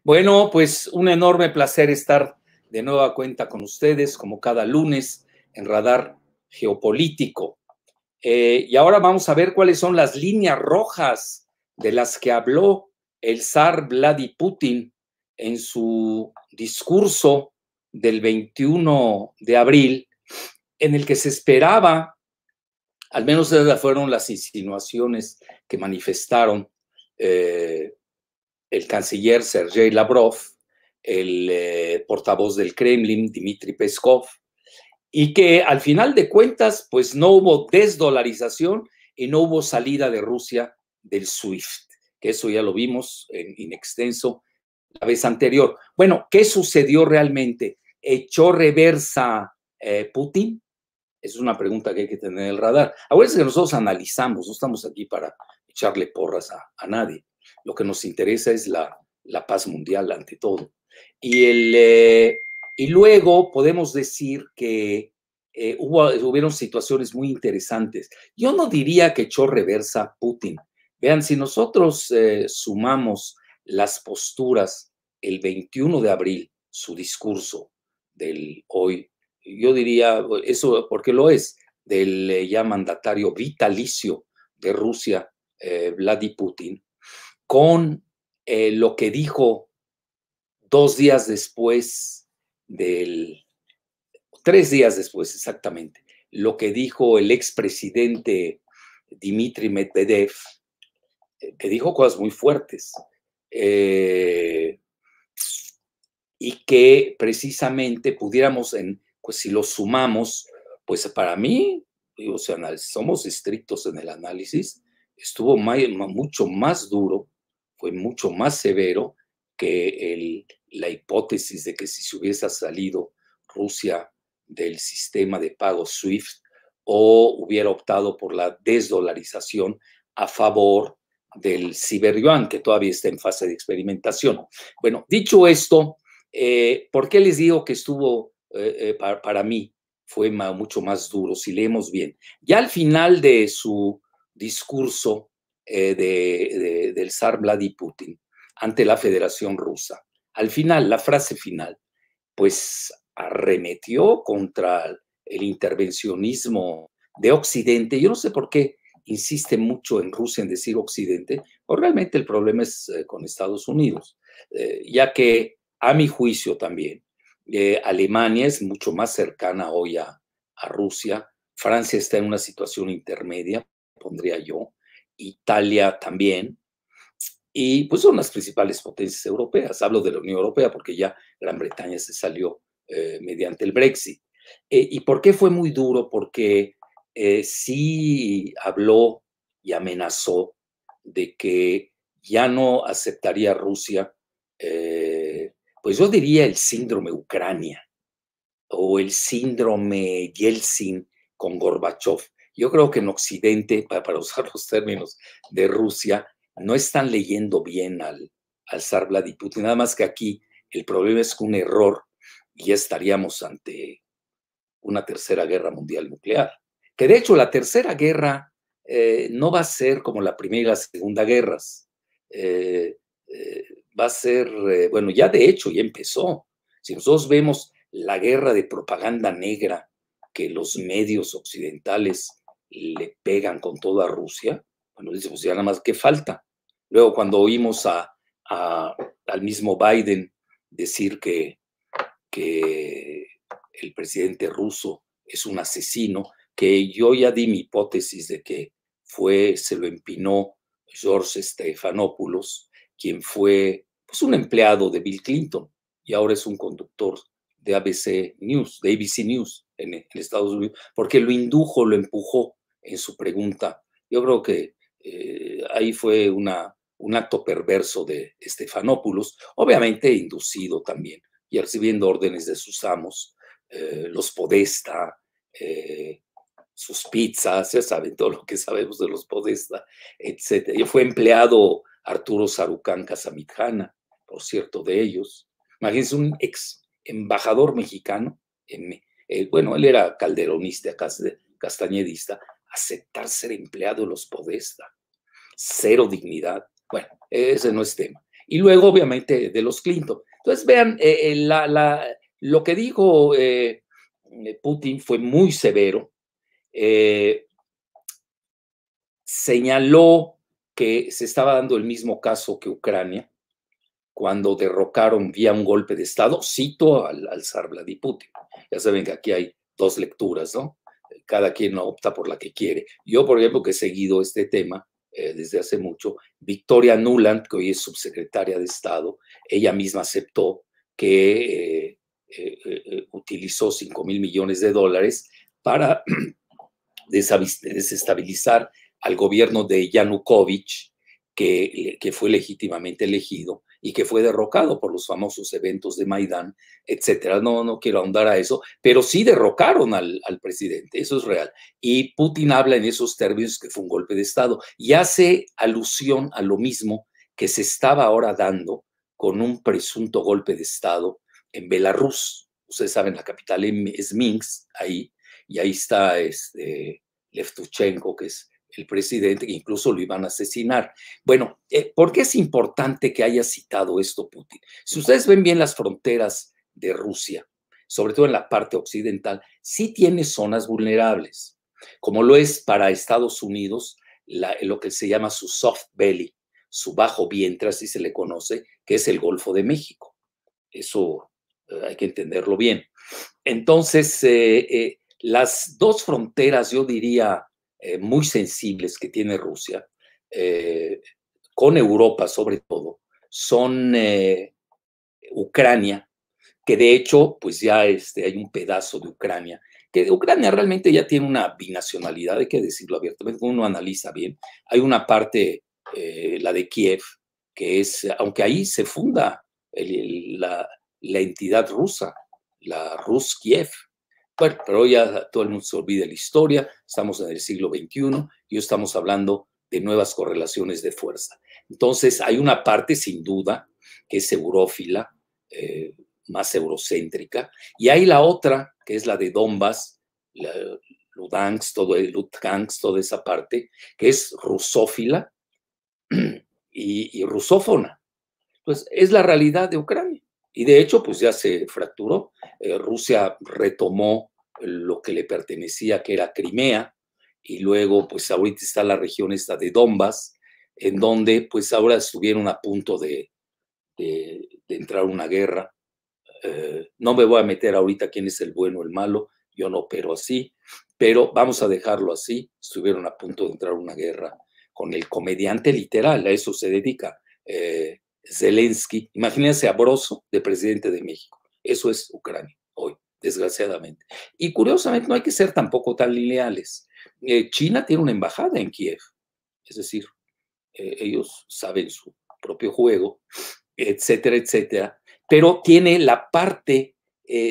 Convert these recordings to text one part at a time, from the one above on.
Bueno, pues un enorme placer estar de nueva cuenta con ustedes, como cada lunes, en Radar Geopolítico. Y ahora vamos a ver cuáles son las líneas rojas de las que habló el zar Vladimir Putin en su discurso del 21 de abril, en el que se esperaba, al menos esas fueron las insinuaciones que manifestaron el canciller Sergei Lavrov, el portavoz del Kremlin, Dmitry Peskov, y que al final de cuentas, pues no hubo desdolarización y no hubo salida de Rusia del SWIFT, que eso ya lo vimos en extenso la vez anterior. Bueno, ¿qué sucedió realmente? ¿Echó reversa Putin? Es una pregunta que hay que tener en el radar. Acuérdense que nosotros analizamos, no estamos aquí para echarle porras a nadie. Lo que nos interesa es la paz mundial ante todo. Y luego podemos decir que hubieron situaciones muy interesantes. Yo no diría que echó reversa Putin. Vean, si nosotros sumamos las posturas el 21 de abril, su discurso del hoy, yo diría eso porque lo es, del ya mandatario vitalicio de Rusia, Vladimir Putin, con lo que dijo 2 días después del, 3 días después exactamente, lo que dijo el expresidente Dmitry Medvedev, que dijo cosas muy fuertes, y que precisamente pudiéramos, pues si lo sumamos, pues para mí, digo, si somos estrictos en el análisis, estuvo mucho más duro, fue mucho más severo que la hipótesis de que si se hubiese salido Rusia del sistema de pago SWIFT o hubiera optado por la desdolarización a favor del ciberyuan, que todavía está en fase de experimentación. Bueno, dicho esto, ¿por qué les digo que estuvo, para mí, fue mucho más duro, si leemos bien? Ya al final de su discurso del zar Vladimir Putin ante la Federación Rusa, al final, la frase final, pues arremetió contra el intervencionismo de Occidente. Yo no sé por qué insiste mucho en Rusia en decir Occidente, o realmente el problema es con Estados Unidos, ya que a mi juicio también, Alemania es mucho más cercana hoy a Rusia, Francia está en una situación intermedia, pondría yo, Italia también, y pues son las principales potencias europeas. Hablo de la Unión Europea porque ya Gran Bretaña se salió mediante el Brexit. ¿Y por qué fue muy duro? Porque sí habló y amenazó de que ya no aceptaría Rusia, pues yo diría el síndrome Ucrania o el síndrome Yeltsin con Gorbachev. Yo creo que en Occidente, para usar los términos de Rusia, no están leyendo bien al zar Vladimir Putin. Nada más que aquí el problema es que un error y ya estaríamos ante una tercera guerra mundial nuclear. Que de hecho la tercera guerra no va a ser como la primera y la segunda guerras. Va a ser, bueno, ya de hecho ya empezó. Si nosotros vemos la guerra de propaganda negra que los medios occidentales le pegan con toda Rusia, bueno, decimos ya nada más que falta. Luego cuando oímos al mismo Biden decir que el presidente ruso es un asesino, que yo ya di mi hipótesis de que se lo empinó George Stephanopoulos, quien fue pues, un empleado de Bill Clinton y ahora es un conductor de ABC News en Estados Unidos, porque lo indujo, lo empujó en su pregunta. Yo creo que ahí fue un acto perverso de Stephanopoulos, obviamente inducido también y recibiendo órdenes de sus amos, los Podesta, sus pizzas, ya saben todo lo que sabemos de los Podesta, etc. Y fue empleado Arturo Sarucán Casamitjana, por cierto, de ellos. Imagínense un ex embajador mexicano, bueno, él era calderonista, castañedista, aceptar ser empleado de los Podesta. Cero dignidad. Bueno, ese no es tema. Y luego, obviamente, de los Clinton. Entonces, vean, lo que dijo Putin fue muy severo. Señaló que se estaba dando el mismo caso que Ucrania, cuando derrocaron vía un golpe de Estado, cito al zar Vladimir Putin. Ya saben que aquí hay dos lecturas, ¿no? Cada quien opta por la que quiere. Yo, por ejemplo, que he seguido este tema desde hace mucho, Victoria Nuland, que hoy es subsecretaria de Estado, ella misma aceptó que utilizó 5,000 millones de dólares para desestabilizar al gobierno de Yanukovych, que fue legítimamente elegido y que fue derrocado por los famosos eventos de Maidán, etcétera. No quiero ahondar a eso, pero sí derrocaron al presidente, eso es real. Y Putin habla en esos términos que fue un golpe de Estado y hace alusión a lo mismo que se estaba ahora dando con un presunto golpe de Estado en Belarus. Ustedes saben, la capital es Minsk, ahí, y ahí está Levtuchenko, que es el presidente, que incluso lo iban a asesinar. Bueno, ¿por qué es importante que haya citado esto Putin? Si ustedes ven bien las fronteras de Rusia, sobre todo en la parte occidental, sí tiene zonas vulnerables, como lo es para Estados Unidos lo que se llama su soft belly, su bajo vientre, así se le conoce, que es el Golfo de México. Eso hay que entenderlo bien. Entonces, las dos fronteras, yo diría, muy sensibles que tiene Rusia, con Europa sobre todo, son Ucrania, que de hecho, pues ya hay un pedazo de Ucrania, que Ucrania realmente ya tiene una binacionalidad, hay que decirlo abiertamente, uno analiza bien. Hay una parte, la de Kiev, que es, aunque ahí se funda la entidad rusa, la Rus Kiev. Bueno, pero ya todo el mundo se olvida de la historia, estamos en el siglo XXI y estamos hablando de nuevas correlaciones de fuerza. Entonces, hay una parte, sin duda, que es eurófila, más eurocéntrica, y hay la otra, que es la de Donbass, Lugansk, Lugansk, toda esa parte, que es rusófila y rusófona. Pues es la realidad de Ucrania. Y de hecho, pues ya se fracturó. Rusia retomó lo que le pertenecía, que era Crimea, y luego, pues ahorita está la región esta de Donbass, en donde, pues ahora estuvieron a punto de entrar una guerra. No me voy a meter ahorita quién es el bueno o el malo, yo no opero así, pero vamos a dejarlo así. Estuvieron a punto de entrar una guerra con el comediante literal, a eso se dedica. Zelensky, imagínense a Broso de presidente de México. Eso es Ucrania hoy, desgraciadamente. Y curiosamente no hay que ser tampoco tan lineales. China tiene una embajada en Kiev, es decir, ellos saben su propio juego, etcétera, etcétera, pero tiene la parte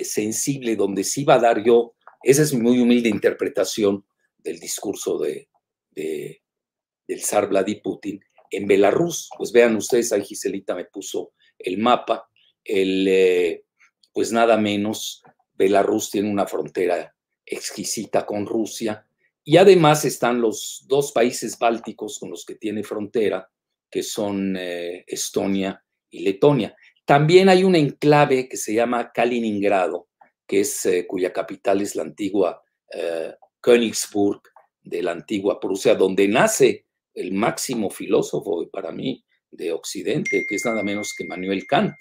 sensible donde sí va a dar yo, esa es mi muy humilde interpretación del discurso del zar Vladimir Putin, en Belarus. Pues vean ustedes, ahí Giselita me puso el mapa, pues nada menos, Belarus tiene una frontera exquisita con Rusia y además están los dos países bálticos con los que tiene frontera, que son Estonia y Letonia. También hay un enclave que se llama Kaliningrado, que es, cuya capital es la antigua Königsburg de la antigua Prusia, donde nace el máximo filósofo para mí de Occidente, que es nada menos que Immanuel Kant.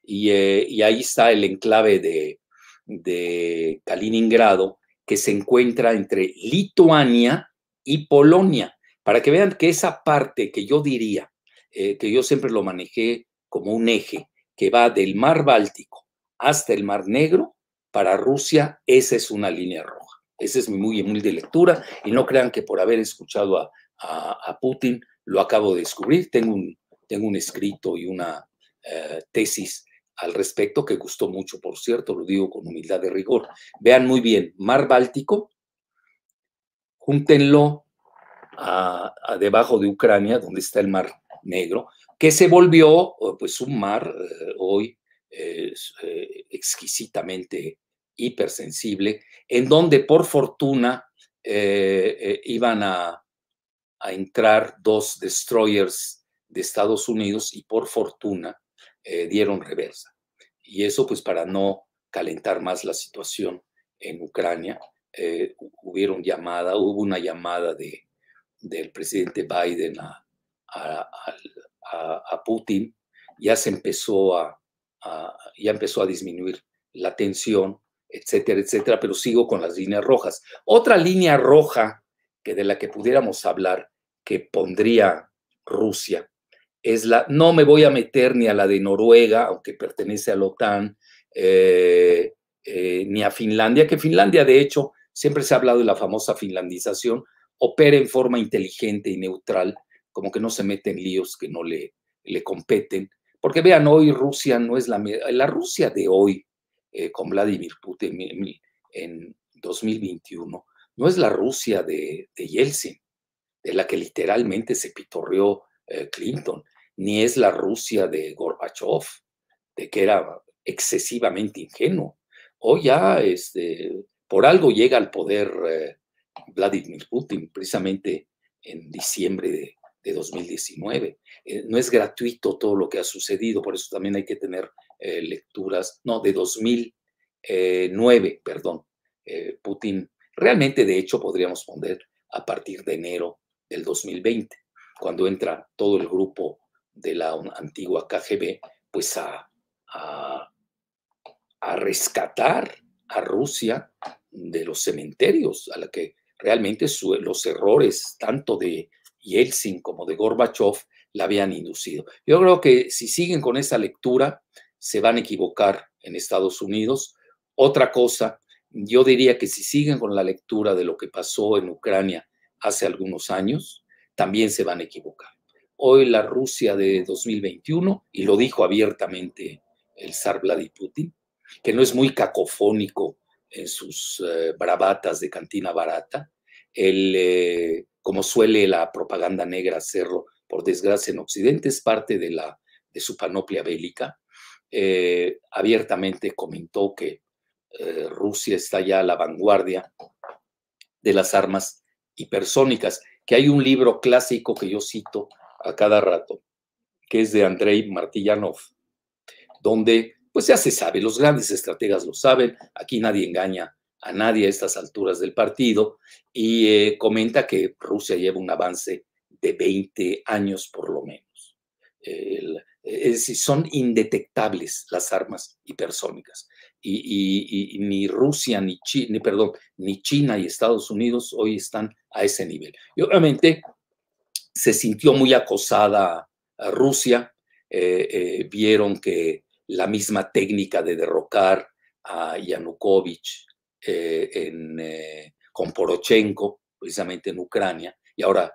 Y ahí está el enclave de Kaliningrado, que se encuentra entre Lituania y Polonia, para que vean que esa parte que yo diría, que yo siempre lo manejé como un eje, que va del mar Báltico hasta el mar Negro, para Rusia esa es una línea roja. Esa es mi muy humilde lectura, y no crean que por haber escuchado a Putin lo acabo de descubrir. Tengo un escrito y una tesis al respecto que gustó mucho, por cierto, lo digo con humildad de rigor. Vean muy bien, mar Báltico, júntenlo debajo de Ucrania, donde está el mar Negro, que se volvió pues un mar hoy exquisitamente hipersensible, en donde por fortuna iban a entrar dos destroyers de Estados Unidos y por fortuna dieron reversa. Y eso pues para no calentar más la situación en Ucrania, hubo una llamada del presidente Biden a, a Putin. Ya ya empezó a disminuir la tensión, etcétera, etcétera, pero sigo con las líneas rojas. Otra línea roja de la que pudiéramos hablar, que pondría Rusia, no me voy a meter ni a la de Noruega, aunque pertenece a la OTAN, ni a Finlandia, que Finlandia, de hecho, siempre se ha hablado de la famosa finlandización, opera en forma inteligente y neutral, como que no se mete en líos que no le competen. Porque vean, hoy Rusia no es la Rusia de hoy, con Vladimir Putin en 2021, no es la Rusia de Yeltsin, de la que literalmente se pitorreó Clinton, ni es la Rusia de Gorbachev, de que era excesivamente ingenuo. Hoy ya por algo llega al poder Vladimir Putin, precisamente en diciembre de 2019. No es gratuito todo lo que ha sucedido, por eso también hay que tener lecturas, no, de 2009, perdón. Putin, realmente de hecho podríamos poner a partir de enero del 2020, cuando entra todo el grupo de la antigua KGB, pues a rescatar a Rusia de los cementerios, a la que realmente los errores tanto de Yeltsin como de Gorbachev la habían inducido. Yo creo que si siguen con esa lectura, se van a equivocar en Estados Unidos. Otra cosa, yo diría que si siguen con la lectura de lo que pasó en Ucrania hace algunos años, también se van a equivocar. Hoy la Rusia de 2021, y lo dijo abiertamente el zar Vladimir Putin, que no es muy cacofónico en sus bravatas de cantina barata, como suele la propaganda negra hacerlo, por desgracia en Occidente, es parte de su panoplia bélica. Abiertamente comentó que Rusia está ya a la vanguardia de las armas hipersónicas, que hay un libro clásico que yo cito a cada rato, que es de Andrei Martillanov, donde pues ya se sabe, los grandes estrategas lo saben, aquí nadie engaña a nadie a estas alturas del partido, y comenta que Rusia lleva un avance de 20 años por lo menos. Es decir, son indetectables las armas hipersónicas. Y ni Rusia, ni China y Estados Unidos hoy están a ese nivel. Y obviamente se sintió muy acosada a Rusia, vieron que la misma técnica de derrocar a Yanukovych con Poroshenko, precisamente en Ucrania, y ahora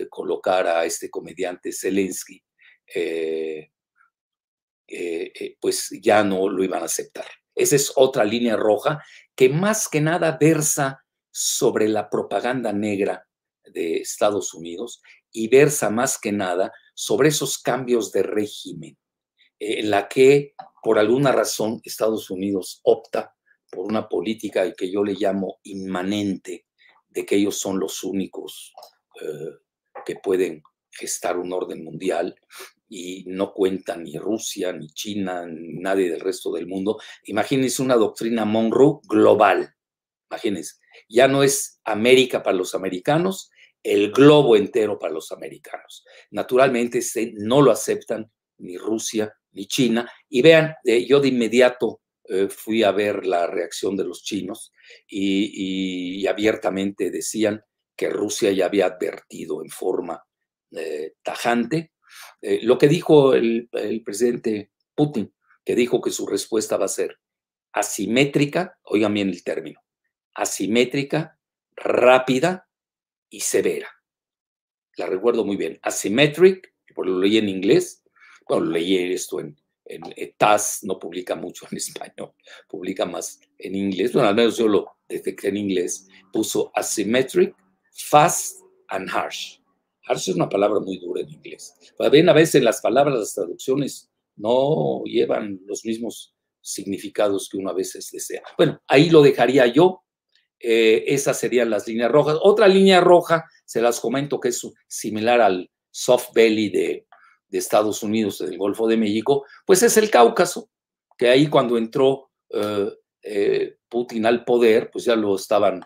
colocar a este comediante Zelensky, pues ya no lo iban a aceptar. Esa es otra línea roja que más que nada versa sobre la propaganda negra de Estados Unidos y versa más que nada sobre esos cambios de régimen en la que por alguna razón Estados Unidos opta por una política que yo le llamo inmanente, de que ellos son los únicos que pueden gestar un orden mundial y no cuentan ni Rusia, ni China, ni nadie del resto del mundo. Imagínense una doctrina Monroe global. Imagínense, ya no es América para los americanos, el globo entero para los americanos. Naturalmente no lo aceptan ni Rusia ni China. Y vean, yo de inmediato fui a ver la reacción de los chinos y abiertamente decían que Rusia ya había advertido en forma tajante lo que dijo el presidente Putin, que dijo que su respuesta va a ser asimétrica, oigan bien el término, asimétrica, rápida y severa. La recuerdo muy bien. Asymmetric, porque lo leí en inglés, bueno, leí esto en TASS, no publica mucho en español, publica más en inglés, bueno, al menos yo lo detecté en inglés, puso asymmetric, fast and harsh. Harsh es una palabra muy dura en inglés. Ven, a veces las palabras, las traducciones no llevan los mismos significados que uno a veces desea. Bueno, ahí lo dejaría yo. Esas serían las líneas rojas. Otra línea roja, se las comento, que es similar al soft belly de Estados Unidos en el Golfo de México, pues es el Cáucaso, que ahí cuando entró Putin al poder, pues ya lo estaban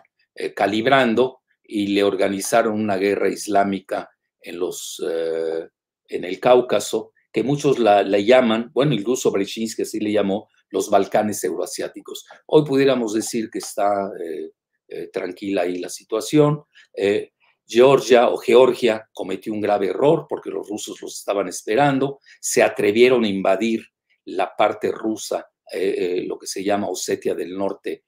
calibrando y le organizaron una guerra islámica en el Cáucaso, que muchos la llaman, bueno, incluso Brzezinski así le llamó, los Balcanes euroasiáticos. Hoy pudiéramos decir que está tranquila ahí la situación. Georgia cometió un grave error porque los rusos los estaban esperando, se atrevieron a invadir la parte rusa, lo que se llama Osetia del Norte,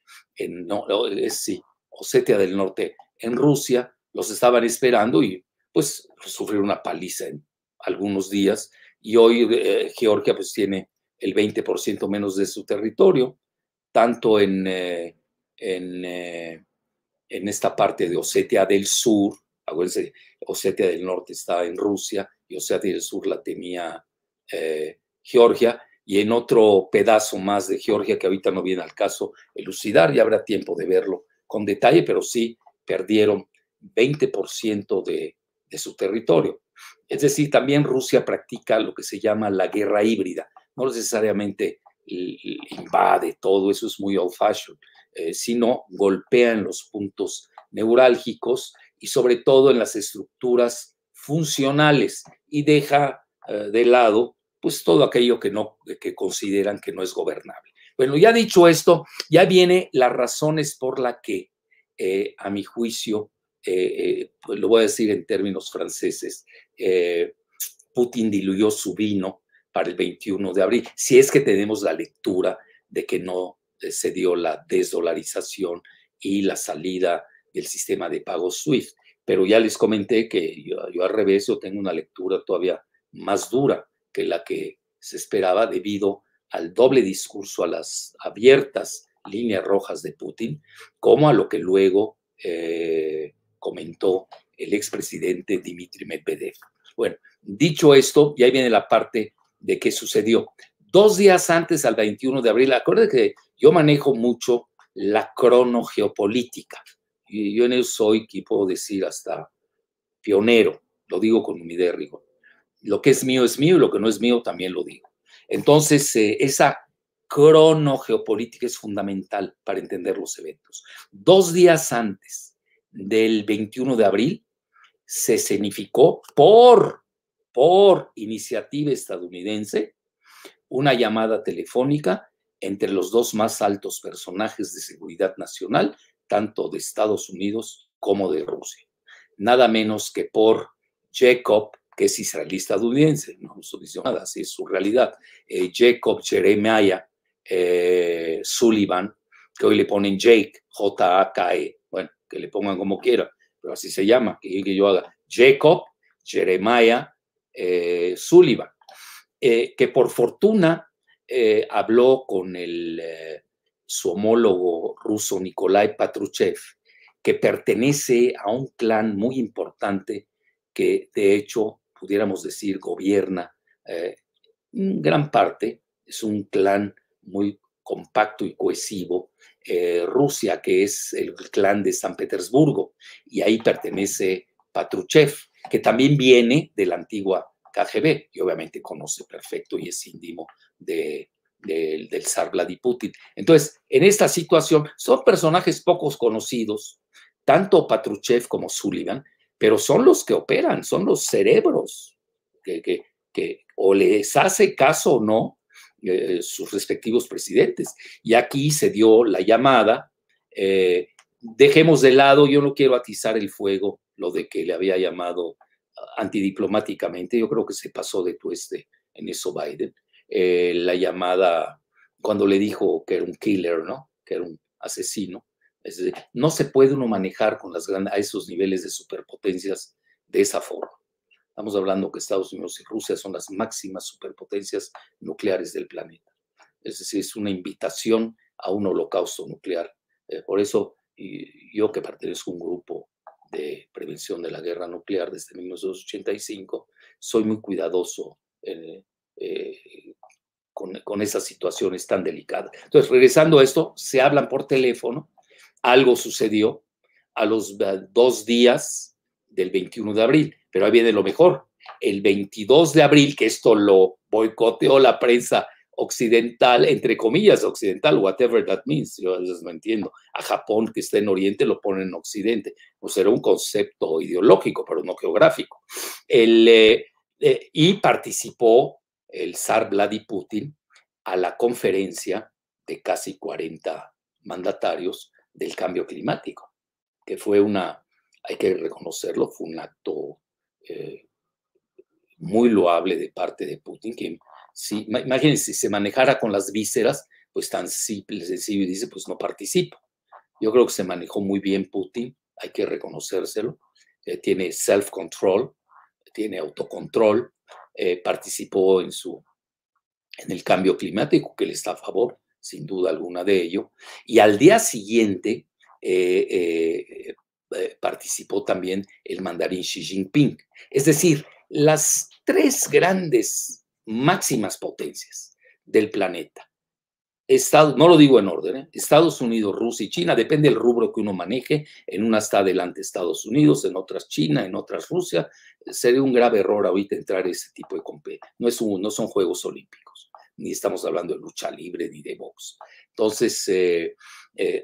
Osetia del Norte en Rusia, los estaban esperando y pues sufrieron una paliza en algunos días, y hoy Georgia pues tiene el 20% menos de su territorio, tanto en esta parte de Osetia del Sur. Acuérdense, Osetia del Norte está en Rusia y Osetia del Sur la tenía Georgia, y en otro pedazo más de Georgia que ahorita no viene al caso elucidar, ya habrá tiempo de verlo con detalle, pero sí perdieron 20% de su territorio. Es decir, también Rusia practica lo que se llama la guerra híbrida, no necesariamente invade todo, eso es muy old fashion, sino golpea en los puntos neurálgicos y sobre todo en las estructuras funcionales, y deja de lado pues todo aquello que consideran que no es gobernable. Bueno, ya dicho esto, ya vienen las razones por las que, a mi juicio, pues lo voy a decir en términos franceses, Putin diluyó su vino para el 21 de abril, si es que tenemos la lectura de que no se dio la desdolarización y la salida del sistema de pagos SWIFT. Pero ya les comenté que yo al revés, yo tengo una lectura todavía más dura que la que se esperaba debido al doble discurso, a las abiertas líneas rojas de Putin, como a lo que luego comentó el expresidente Dmitry Medvedev. Bueno, dicho esto, y ahí viene la parte de qué sucedió. 2 días antes, al 21 de abril, acuérdense que yo manejo mucho la cronogeopolítica. Y yo en eso soy, que puedo decir, hasta pionero. Lo digo con humildad y rigor. Lo que es mío y lo que no es mío también lo digo. Entonces, esa cronogeopolítica es fundamental para entender los eventos. 2 días antes del 21 de abril, se escenificó por iniciativa estadounidense una llamada telefónica entre los dos más altos personajes de seguridad nacional, tanto de Estados Unidos como de Rusia. Nada menos que por Jacob, que es israelí estadounidense, no estoy diciendo nada, así es su realidad, Jacob Jeremiah Sullivan, que hoy le ponen Jake, J-A-K-E, bueno, que le pongan como quieran, pero así se llama, que yo haga, Jacob Jeremiah Sullivan, que por fortuna habló con su homólogo ruso Nikolai Patrushev, que pertenece a un clan muy importante que de hecho pudiéramos decir gobierna en gran parte, es un clan muy compacto y cohesivo, Rusia, que es el clan de San Petersburgo, y ahí pertenece Patrushev, que también viene de la antigua KGB, y obviamente conoce perfecto y es íntimo del zar Vladimir Putin. Entonces, en esta situación, son personajes pocos conocidos, tanto Patrushev como Sullivan, pero son los que operan, son los cerebros que o les hace caso o no sus respectivos presidentes. Y aquí se dio la llamada, dejemos de lado, yo no quiero atizar el fuego, lo de que le había llamado antidiplomáticamente, yo creo que se pasó de tueste en eso Biden, la llamada cuando le dijo que era un killer, ¿no? Que era un asesino. Es decir, no se puede uno manejar con a esos niveles de superpotencias de esa forma. Estamos hablando que Estados Unidos y Rusia son las máximas superpotencias nucleares del planeta. Es decir, es una invitación a un holocausto nuclear. Por eso, yo que pertenezco a un grupo de prevención de la guerra nuclear desde 1985, soy muy cuidadoso con esas situaciones tan delicadas. Entonces, regresando a esto, se hablan por teléfono, algo sucedió a los 2 días del 21 de abril, pero ahí viene lo mejor. el 22 de abril, que esto lo boicoteó la prensa occidental, entre comillas occidental, whatever that means, yo a veces no entiendo. A Japón, que está en Oriente, lo ponen en Occidente. Pues era un concepto ideológico, pero no geográfico. Y participó el zar Vladimir Putin a la conferencia de casi 40 mandatarios del cambio climático, que fue hay que reconocerlo, fue un acto muy loable de parte de Putin, que si, imagínense, si se manejara con las vísceras, pues tan simple, sencillo, y dice, pues no participo. Yo creo que se manejó muy bien Putin, hay que reconocérselo, tiene self-control, tiene autocontrol, participó en el cambio climático, que él está a favor, sin duda alguna de ello, y al día siguiente participó también el mandarín Xi Jinping. Es decir, las tres grandes máximas potencias del planeta, no lo digo en orden, Estados Unidos, Rusia y China, depende del rubro que uno maneje, en una está adelante Estados Unidos, en otras China, en otras Rusia. Sería un grave error ahorita entrar a ese tipo de competencia. No son Juegos Olímpicos, ni estamos hablando de lucha libre ni de box. Entonces,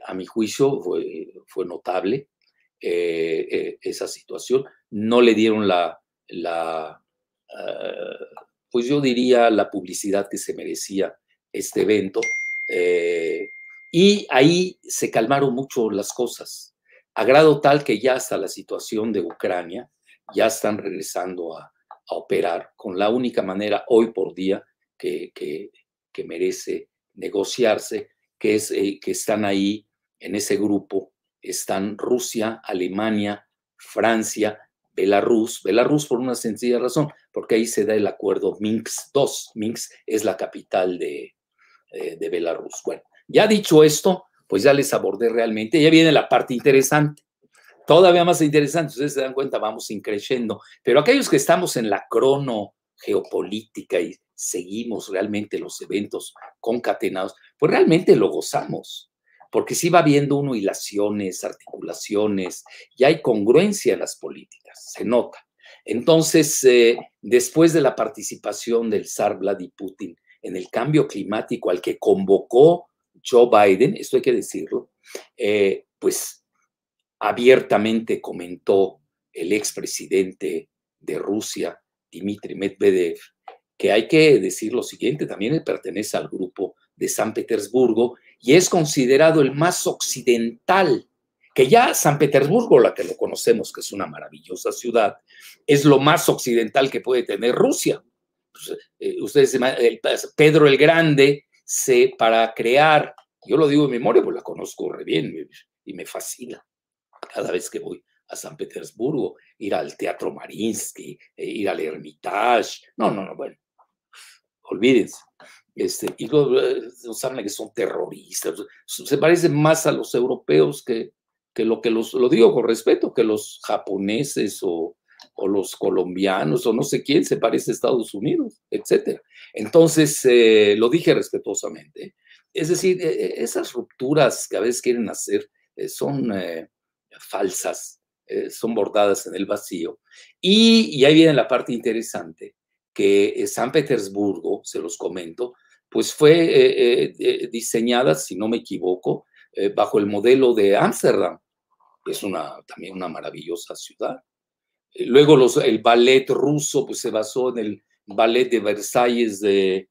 a mi juicio fue notable esa situación. No le dieron pues yo diría la publicidad que se merecía este evento. Y ahí se calmaron mucho las cosas, a grado tal que ya hasta la situación de Ucrania ya están regresando a operar con la única manera hoy por día que merece negociarse, que es que están ahí en ese grupo, están Rusia, Alemania, Francia, Belarus por una sencilla razón, porque ahí se da el acuerdo Minsk II. Minsk es la capital de Belarus. Bueno, ya dicho esto, pues ya les abordé realmente, ya viene la parte interesante, todavía más interesante, ustedes se dan cuenta, vamos increciendo, pero aquellos que estamos en la crono geopolítica y seguimos realmente los eventos concatenados, pues realmente lo gozamos, porque sí va viendo uno hilaciones, articulaciones, y hay congruencia en las políticas, se nota. Entonces, después de la participación del zar Vladimir Putin en el cambio climático al que convocó Joe Biden, esto hay que decirlo, pues abiertamente comentó el expresidente de Rusia, Dmitry Medvedev, que hay que decir lo siguiente, también él pertenece al grupo de San Petersburgo y es considerado el más occidental, que ya San Petersburgo, la que lo conocemos, que es una maravillosa ciudad, es lo más occidental que puede tener Rusia. Ustedes, Pedro el Grande, para crear, yo lo digo en memoria, pues la conozco re bien y me fascina cada vez que voy a San Petersburgo, ir al Teatro Mariinsky, ir al Hermitage. No, bueno, olvídense. Y nos hablan que son terroristas. Se parecen más a los europeos que lo digo con respeto, que los japoneses o los colombianos o no sé quién se parece a Estados Unidos, etcétera. Entonces, lo dije respetuosamente. Es decir, esas rupturas que a veces quieren hacer son falsas, son bordadas en el vacío. Y ahí viene la parte interesante, que San Petersburgo, se los comento, pues fue diseñada, si no me equivoco, bajo el modelo de Ámsterdam, que es también una maravillosa ciudad. Luego el ballet ruso pues se basó en el ballet de Versalles del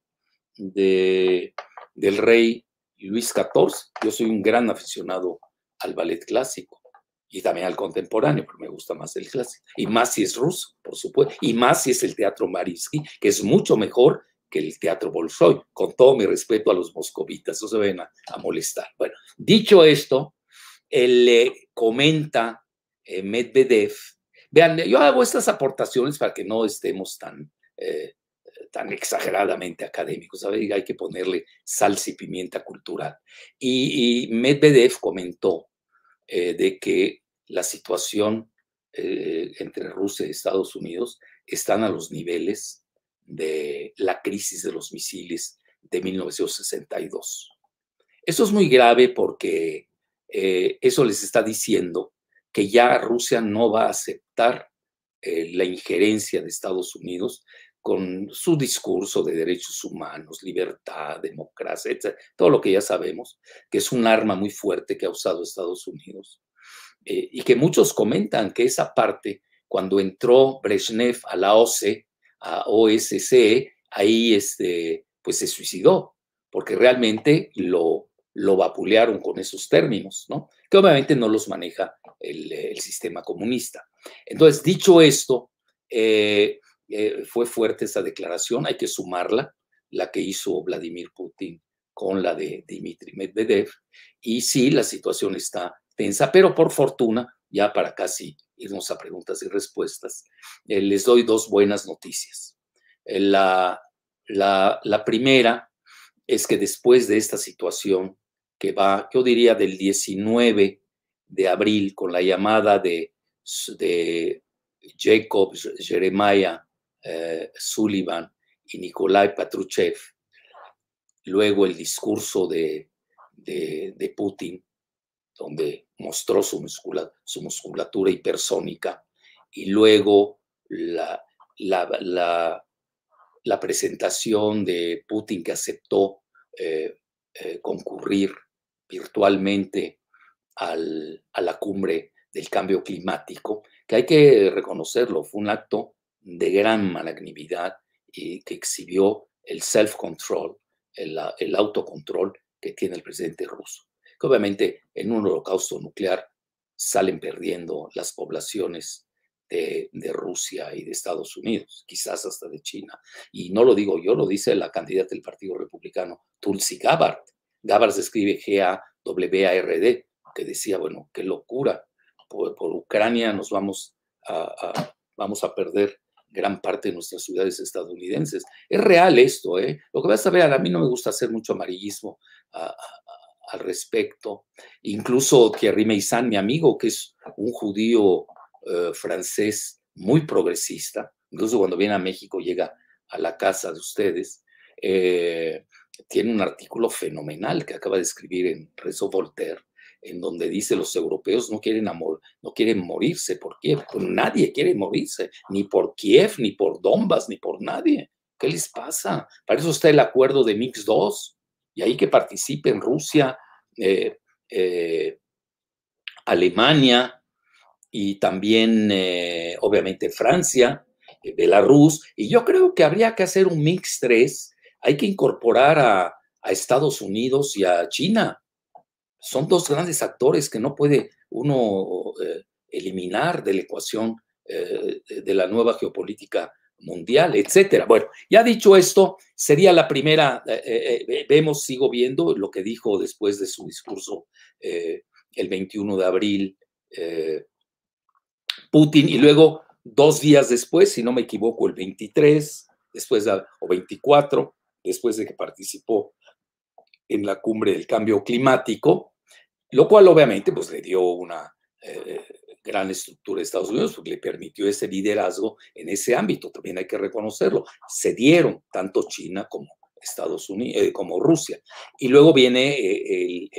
rey Luis XIV. Yo soy un gran aficionado al ballet clásico y también al contemporáneo, pero me gusta más el clásico. Y más si es ruso, por supuesto. Y más si es el Teatro Mariinsky, que es mucho mejor que el Teatro Bolshoi, con todo mi respeto a los moscovitas, no se ven a molestar. Bueno, dicho esto, él comenta Medvedev. Vean, yo hago estas aportaciones para que no estemos tan exageradamente académicos, ¿sabes? Hay que ponerle salsa y pimienta cultural. Y Medvedev comentó de que la situación entre Rusia y Estados Unidos están a los niveles de la crisis de los misiles de 1962. Eso es muy grave porque eso les está diciendo que ya Rusia no va a aceptar la injerencia de Estados Unidos con su discurso de derechos humanos, libertad, democracia, etc. Todo lo que ya sabemos, que es un arma muy fuerte que ha usado Estados Unidos. Y que muchos comentan que esa parte, cuando entró Brezhnev a la OSCE, a OSCE, ahí pues se suicidó, porque realmente lo vapulearon con esos términos, ¿no? Que obviamente no los maneja el sistema comunista. Entonces, dicho esto, fue fuerte esa declaración, hay que sumarla, la que hizo Vladimir Putin con la de Dmitry Medvedev, y sí, la situación está tensa, pero por fortuna, ya para casi irnos a preguntas y respuestas, les doy dos buenas noticias. La primera es que después de esta situación que va, yo diría, del 19 de abril, con la llamada de Jacob Jeremiah Sullivan y Nikolai Patrushev, luego el discurso de Putin, donde mostró su musculatura hipersónica, y luego la presentación de Putin, que aceptó concurrir virtualmente a la cumbre del cambio climático, que hay que reconocerlo, fue un acto de gran magnanimidad y que exhibió el self-control, el autocontrol que tiene el presidente ruso. Que obviamente en un holocausto nuclear salen perdiendo las poblaciones de Rusia y de Estados Unidos, quizás hasta de China. Y no lo digo yo, lo dice la candidata del Partido Republicano, Tulsi Gabbard. Gabbard se escribe G-A-W-A-R-D, que decía, bueno, qué locura, por Ucrania nos vamos a perder gran parte de nuestras ciudades estadounidenses. Es real esto, ¿eh? Lo que vas a ver, a mí no me gusta hacer mucho amarillismo al respecto. Incluso Thierry Meyssan, mi amigo, que es un judío francés muy progresista, incluso cuando viene a México llega a la casa de ustedes, tiene un artículo fenomenal que acaba de escribir en Réseau Voltaire, en donde dice los europeos no quieren morirse por Kiev. Pues nadie quiere morirse, ni por Kiev, ni por Donbass, ni por nadie. ¿Qué les pasa? Para eso está el acuerdo de Minsk II, y ahí que participen Rusia, Alemania y también, obviamente, Francia, Belarus. Y yo creo que habría que hacer un Minsk III. Hay que incorporar a Estados Unidos y a China. Son dos grandes actores que no puede uno eliminar de la ecuación de la nueva geopolítica mundial, etcétera. Bueno, ya dicho esto, sería la primera, sigo viendo lo que dijo después de su discurso el 21 de abril Putin, y luego 2 días después, si no me equivoco, el 23, o 24, después de que participó en la cumbre del cambio climático, lo cual obviamente pues le dio una gran estructura a Estados Unidos, porque le permitió ese liderazgo en ese ámbito, también hay que reconocerlo. Se dieron tanto China como Estados Unidos, como Rusia. Y luego viene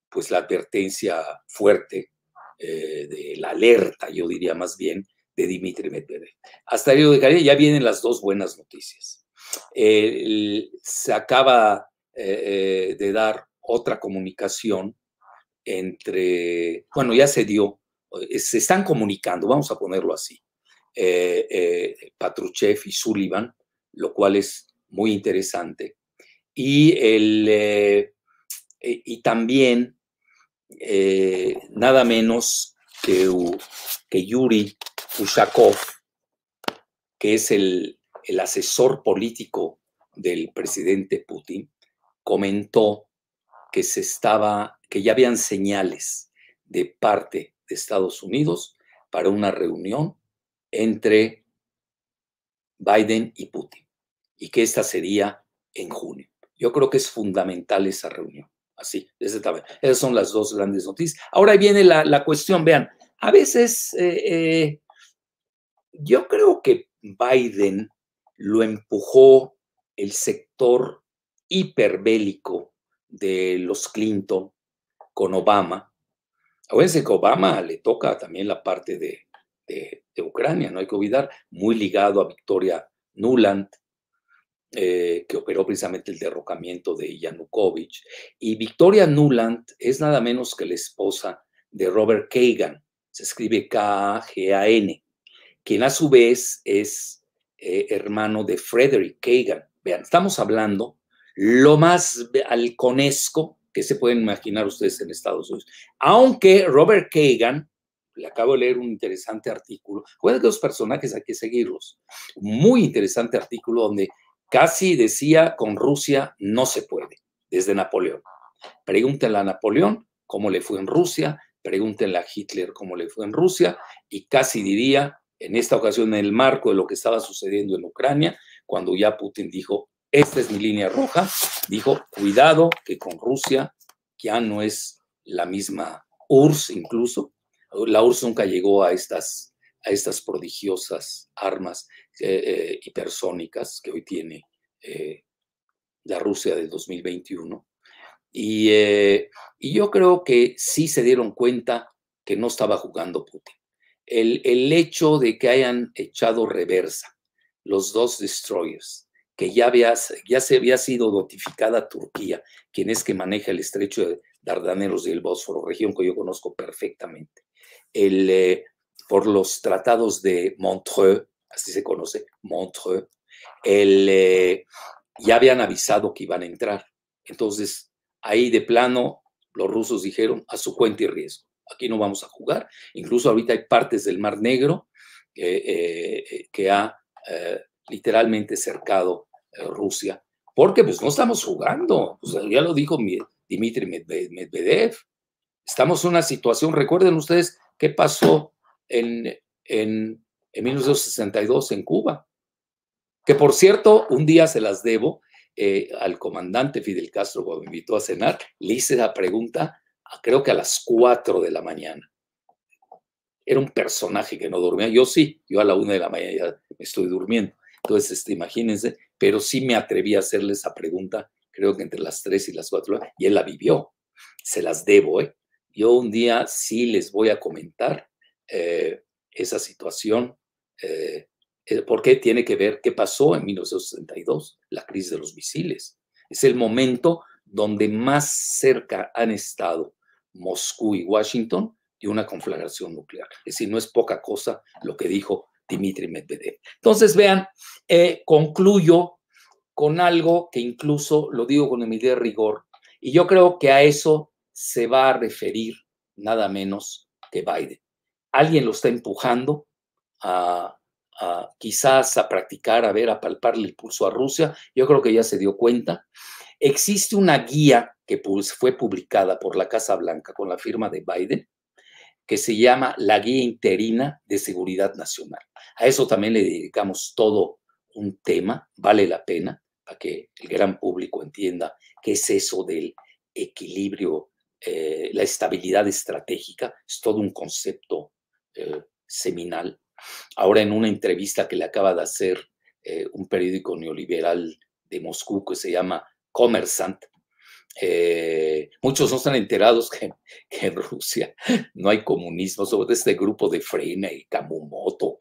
pues la advertencia fuerte, de la alerta, yo diría más bien, de Dmitry Medvedev. Hasta ahí lo dejaría, ya vienen las dos buenas noticias. Se acaba de dar otra comunicación bueno, ya se dio, se están comunicando, vamos a ponerlo así, Patrushev y Sullivan, lo cual es muy interesante. Y también nada menos que Yuri Ushakov, que es el asesor político del presidente Putin, comentó que ya habían señales de parte de Estados Unidos para una reunión entre Biden y Putin, y que esta sería en junio. Yo creo que es fundamental esa reunión. Así, de ese tamaño. Esas son las dos grandes noticias. Ahora viene la cuestión, vean, a veces yo creo que Biden lo empujó el sector hiperbélico de los Clinton con Obama. Acuérdense que Obama le toca también la parte de de Ucrania, no hay que olvidar, muy ligado a Victoria Nuland, que operó precisamente el derrocamiento de Yanukovych. Y Victoria Nuland es nada menos que la esposa de Robert Kagan, se escribe Kagan, quien a su vez es hermano de Frederick Kagan. Vean, estamos hablando lo más halconesco que se pueden imaginar ustedes en Estados Unidos. Aunque Robert Kagan, le acabo de leer un interesante artículo, de los personajes hay que seguirlos, muy interesante artículo donde casi decía con Rusia no se puede, desde Napoleón. Pregúntenle a Napoleón cómo le fue en Rusia, pregúntenle a Hitler cómo le fue en Rusia, y casi diría, en esta ocasión, en el marco de lo que estaba sucediendo en Ucrania, cuando ya Putin dijo, esta es mi línea roja, dijo, cuidado que con Rusia ya no es la misma URSS incluso. La URSS nunca llegó a estas prodigiosas armas hipersónicas que hoy tiene la Rusia del 2021. Y yo creo que sí se dieron cuenta que no estaba jugando Putin. El hecho de que hayan echado reversa los dos destroyers, que ya se había sido notificada Turquía, quien es que maneja el estrecho de Dardanelos y el Bósforo, región que yo conozco perfectamente, por los tratados de Montreux, así se conoce, Montreux, ya habían avisado que iban a entrar. Entonces, ahí de plano, los rusos dijeron a su cuenta y riesgo. Aquí no vamos a jugar. Incluso ahorita hay partes del Mar Negro que ha literalmente cercado Rusia, porque pues no estamos jugando. Pues, ya lo dijo Dmitry Medvedev. Estamos en una situación, recuerden ustedes qué pasó en 1962 en Cuba, que por cierto, un día se las debo, al comandante Fidel Castro, cuando me invitó a cenar, le hice la pregunta, creo que a las 4 de la mañana. Era un personaje que no dormía. Yo sí, yo a la 1 de la mañana ya me estoy durmiendo. Entonces, imagínense, pero sí me atreví a hacerle esa pregunta, creo que entre las 3 y las 4, y él la vivió. Se las debo, ¿eh? Yo un día sí les voy a comentar esa situación, porque tiene que ver qué pasó en 1962, la crisis de los misiles. Es el momento donde más cerca han estado Moscú y Washington de una conflagración nuclear. Es decir, no es poca cosa lo que dijo Dmitry Medvedev. Entonces, vean, concluyo con algo que incluso lo digo con el debido rigor, y yo creo que a eso se va a referir nada menos que Biden. Alguien lo está empujando quizás a practicar, a palparle el pulso a Rusia. Yo creo que ya se dio cuenta. Existe una guía que fue publicada por la Casa Blanca con la firma de Biden, que se llama la Guía Interina de Seguridad Nacional. A eso también le dedicamos todo un tema, vale la pena, para que el gran público entienda qué es eso del equilibrio, la estabilidad estratégica, es todo un concepto seminal. Ahora, en una entrevista que le acaba de hacer un periódico neoliberal de Moscú que se llama Kommersant, muchos no están enterados que en Rusia no hay comunismo, sobre todo este grupo de Freina y Kamamoto,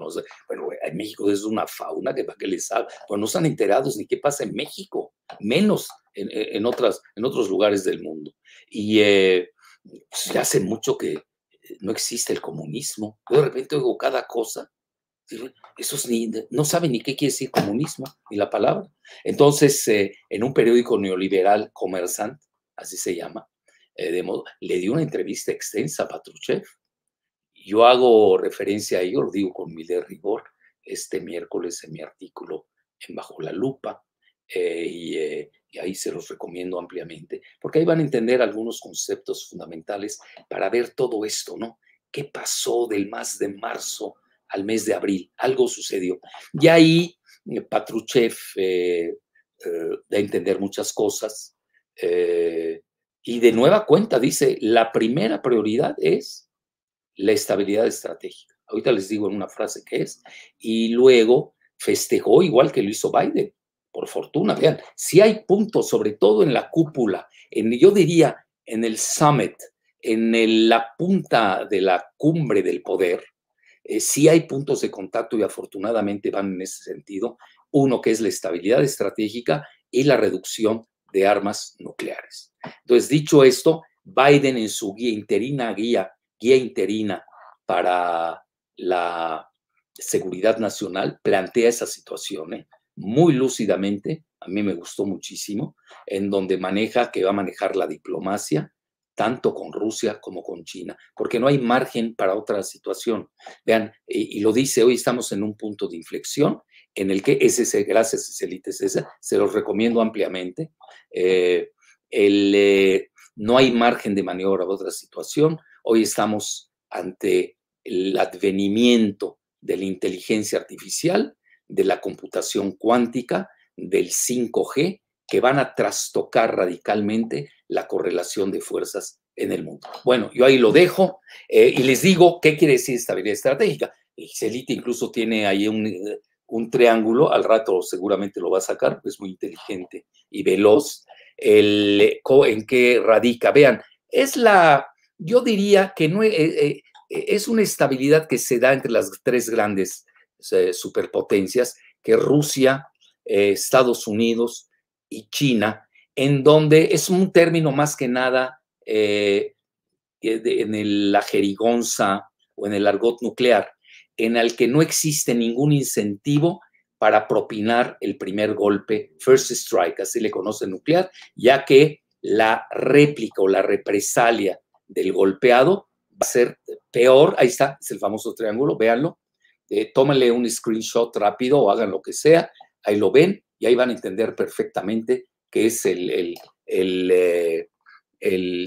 no sé. Bueno, en México es una fauna que para qué les sabe, pues no están enterados ni qué pasa en México, menos en otros lugares del mundo. Y pues ya hace mucho que no existe el comunismo. Yo de repente oigo cada cosa. Esos no saben ni qué quiere decir comunismo, ni la palabra. Entonces, en un periódico neoliberal, Kommersant, así se llama, le dio una entrevista extensa a Patrushev. Yo hago referencia a ello, lo digo con mi rigor, este miércoles en mi artículo en Bajo la Lupa, y ahí se los recomiendo ampliamente, porque ahí van a entender algunos conceptos fundamentales para ver todo esto, ¿no? ¿Qué pasó del mes de marzo al mes de abril? Algo sucedió. Y ahí Patrushev da a entender muchas cosas, y de nueva cuenta dice, la primera prioridad es la estabilidad estratégica. Ahorita les digo en una frase qué es. Y luego festejó igual que lo hizo Biden, por fortuna. Vean, si hay puntos, sobre todo en la cúpula, yo diría en el summit, la punta de la cumbre del poder, sí hay puntos de contacto y afortunadamente van en ese sentido. Uno que es la estabilidad estratégica y la reducción de armas nucleares. Entonces, dicho esto, Biden en su guía interina para la seguridad nacional plantea esa situación, muy lúcidamente, a mí me gustó muchísimo, en donde maneja que va a manejar la diplomacia, tanto con Rusia como con China, porque no hay margen para otra situación. Vean, y lo dice, hoy estamos en un punto de inflexión en el que gracias Cicelite César, se los recomiendo ampliamente, no hay margen de maniobra a otra situación. Hoy estamos ante el advenimiento de la inteligencia artificial, de la computación cuántica, del 5G, que van a trastocar radicalmente la correlación de fuerzas en el mundo. Bueno, yo ahí lo dejo y les digo qué quiere decir estabilidad estratégica. Celite incluso tiene ahí un triángulo, al rato seguramente lo va a sacar, es muy inteligente y veloz. En qué radica. Vean, yo diría que no es una estabilidad que se da entre las tres grandes superpotencias, que Rusia, Estados Unidos y China, en donde es un término más que nada en la jerigonza o en el argot nuclear, en el que no existe ningún incentivo para propinar el primer golpe, first strike, así le conoce nuclear, ya que la réplica o la represalia del golpeado va a ser peor. Ahí está, es el famoso triángulo, véanlo. Tómenle un screenshot rápido o hagan lo que sea, ahí lo ven y ahí van a entender perfectamente qué es el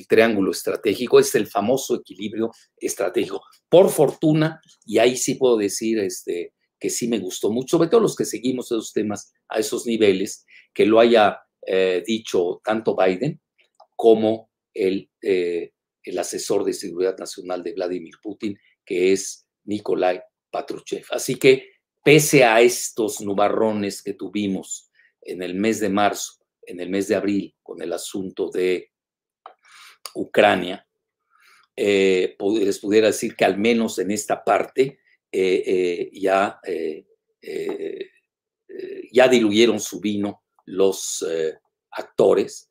triángulo estratégico, es el famoso equilibrio estratégico. Por fortuna, y ahí sí puedo decir que sí me gustó mucho, sobre todo los que seguimos esos temas a esos niveles, que lo haya dicho tanto Biden como el asesor de seguridad nacional de Vladimir Putin, que es Nikolai Patrushev. Así que, pese a estos nubarrones que tuvimos en el mes de marzo, en el mes de abril, con el asunto de Ucrania, les pudiera decir que al menos en esta parte ya diluyeron su vino los actores.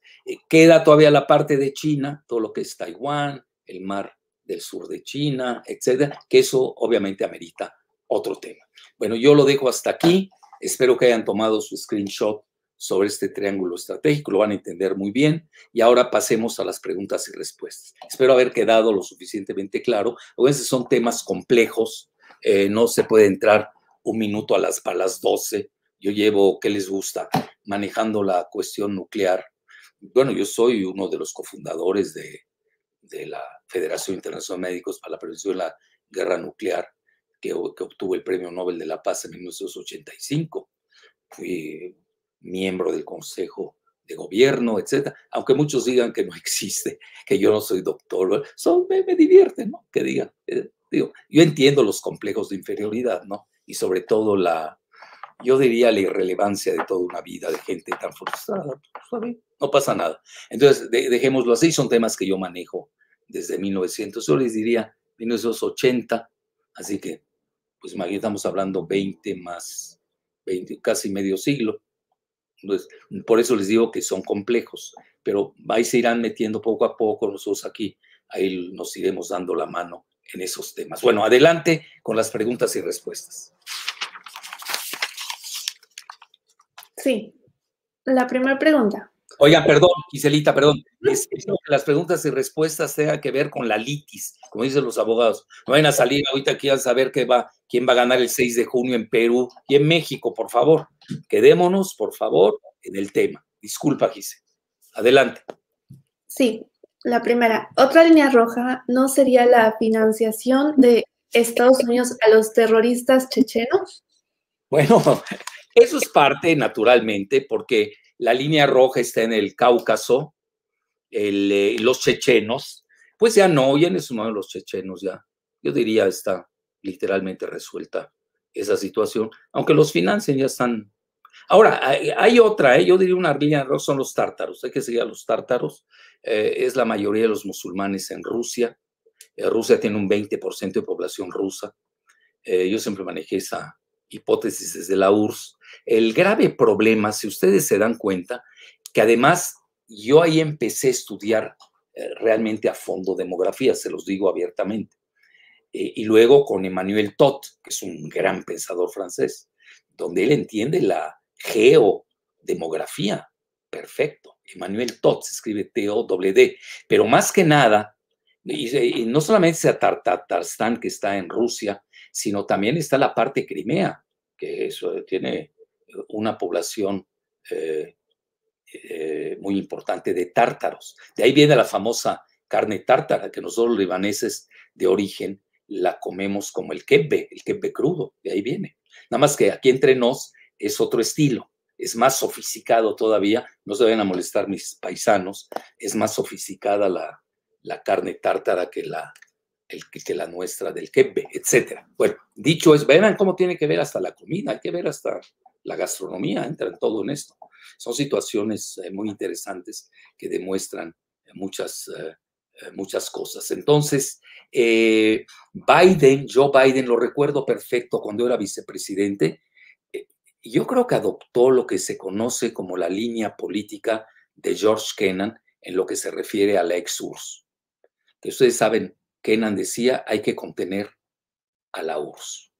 Queda todavía la parte de China, todo lo que es Taiwán, el mar del sur de China, etcétera, que eso obviamente amerita otro tema. Bueno, yo lo dejo hasta aquí. Espero que hayan tomado su screenshot sobre este triángulo estratégico, lo van a entender muy bien. Y ahora pasemos a las preguntas y respuestas. Espero haber quedado lo suficientemente claro. A veces son temas complejos, no se puede entrar un minuto para las 12. Yo llevo, ¿qué les gusta? Manejando la cuestión nuclear. Bueno, yo soy uno de los cofundadores de la Federación Internacional de Médicos para la Prevención de la Guerra Nuclear, que obtuvo el Premio Nobel de la Paz en 1985. Fui miembro del Consejo de Gobierno, etcétera, aunque muchos digan que no existe, que yo no soy doctor, me divierte, ¿no? Que digan, digo, yo entiendo los complejos de inferioridad, ¿no? Y sobre todo yo diría la irrelevancia de toda una vida de gente tan frustrada, ¿sabes? No pasa nada. Entonces, dejémoslo así, son temas que yo manejo desde 1900, yo les diría 1980, así que, pues estamos hablando 20 más 20, casi medio siglo. Entonces, por eso les digo que son complejos, pero ahí se irán metiendo poco a poco nosotros aquí, ahí nos iremos dando la mano en esos temas. Bueno, adelante con las preguntas y respuestas. Sí, la primera pregunta. Oigan, perdón, Giselita, perdón. Espero que las preguntas y respuestas tengan que ver con la litis, como dicen los abogados. No vayan a salir ahorita aquí a saber quién va a ganar el 6 de junio en Perú y en México, por favor. Quedémonos, por favor, en el tema. Disculpa, Gise. Adelante. Sí, la primera. Otra línea roja no sería la financiación de Estados Unidos a los terroristas chechenos. Bueno, eso es parte, naturalmente, porque la línea roja está en el Cáucaso, los chechenos, pues ya no es uno de los chechenos, ya, yo diría está literalmente resuelta esa situación, aunque los financien ya están. Ahora, hay otra, yo diría una línea roja, son los tártaros, hay que seguir a los tártaros, es la mayoría de los musulmanes en Rusia. Rusia tiene un 20% de población rusa. Yo siempre manejé esa hipótesis desde la URSS. El grave problema, si ustedes se dan cuenta, que además yo ahí empecé a estudiar realmente a fondo demografía, se los digo abiertamente. Y luego con Emmanuel Tot, que es un gran pensador francés, donde él entiende la geodemografía. Perfecto. Emmanuel Tot se escribe T-O-D-D. Pero más que nada, y no solamente es Tatarstan, que está en Rusia, sino también está la parte Crimea, que eso tiene una población muy importante de tártaros. De ahí viene la famosa carne tártara, que nosotros los libaneses de origen la comemos como el kebbe crudo, de ahí viene. Nada más que aquí entre nos es otro estilo, es más sofisticado todavía, no se vayan a molestar mis paisanos, es más sofisticada la carne tártara que la nuestra del kebbe, etcétera. Bueno, dicho es, vean cómo tiene que ver hasta la comida, hay que ver hasta la gastronomía, entra en todo en esto. Son situaciones muy interesantes que demuestran muchas cosas. Entonces, Joe Biden, lo recuerdo perfecto cuando era vicepresidente, yo creo que adoptó lo que se conoce como la línea política de George Kennan en lo que se refiere a la ex-URSS. Que ustedes saben, Kennan decía, hay que contener a la URSS.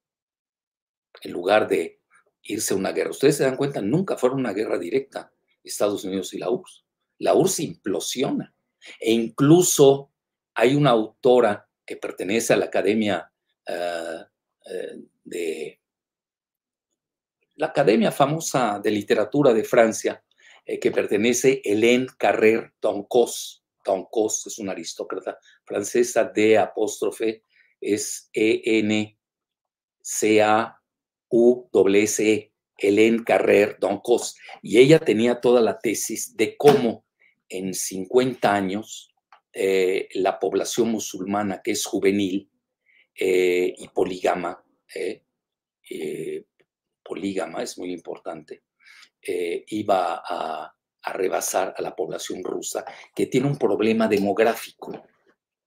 En lugar de irse a una guerra. Ustedes se dan cuenta, nunca fueron una guerra directa Estados Unidos y la URSS. La URSS implosiona. E incluso hay una autora que pertenece a la Academia la Academia famosa de Literatura de Francia, que pertenece Hélène Carrère d'Ancos. D'Ancos es una aristócrata francesa, D apóstrofe, es E-N-C-A-U-S-E, Hélène Carrère d'Ancos. Y ella tenía toda la tesis de cómo en 50 años la población musulmana, que es juvenil y polígama, es muy importante, iba a rebasar a la población rusa, que tiene un problema demográfico.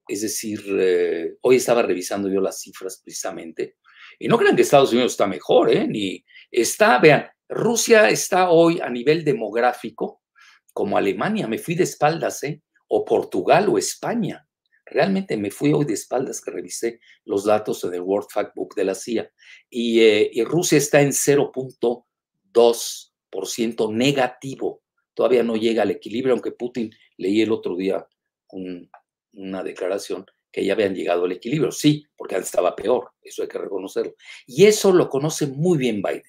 Es decir, hoy estaba revisando yo las cifras precisamente, y no crean que Estados Unidos está mejor, ni está, vean, Rusia está hoy a nivel demográfico como Alemania, me fui de espaldas, o Portugal o España. Realmente me fui hoy de espaldas que revisé los datos en el World Factbook de la CIA. Y Rusia está en 0.2% negativo. Todavía no llega al equilibrio, aunque Putin, leí el otro día una declaración que ya habían llegado al equilibrio. Sí, porque antes estaba peor, eso hay que reconocerlo. Y eso lo conoce muy bien Biden,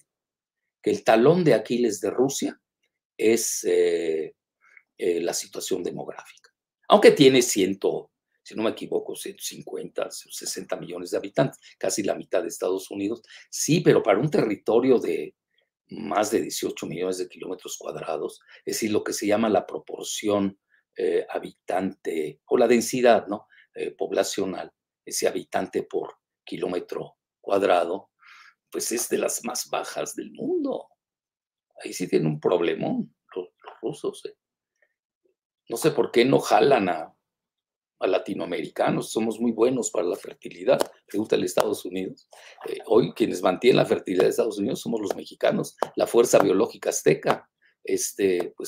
que el talón de Aquiles de Rusia es la situación demográfica. Aunque tiene si no me equivoco, 150, 60 millones de habitantes, casi la mitad de Estados Unidos. Sí, pero para un territorio de más de 18 millones de kilómetros cuadrados, es decir, lo que se llama la proporción habitante o la densidad, ¿no? Poblacional, ese habitante por kilómetro cuadrado, pues es de las más bajas del mundo. Ahí sí tienen un problemón los rusos. No sé por qué no jalan a latinoamericanos, somos muy buenos para la fertilidad, pregúntale a Estados Unidos. Hoy quienes mantienen la fertilidad de Estados Unidos somos los mexicanos, la fuerza biológica azteca, pues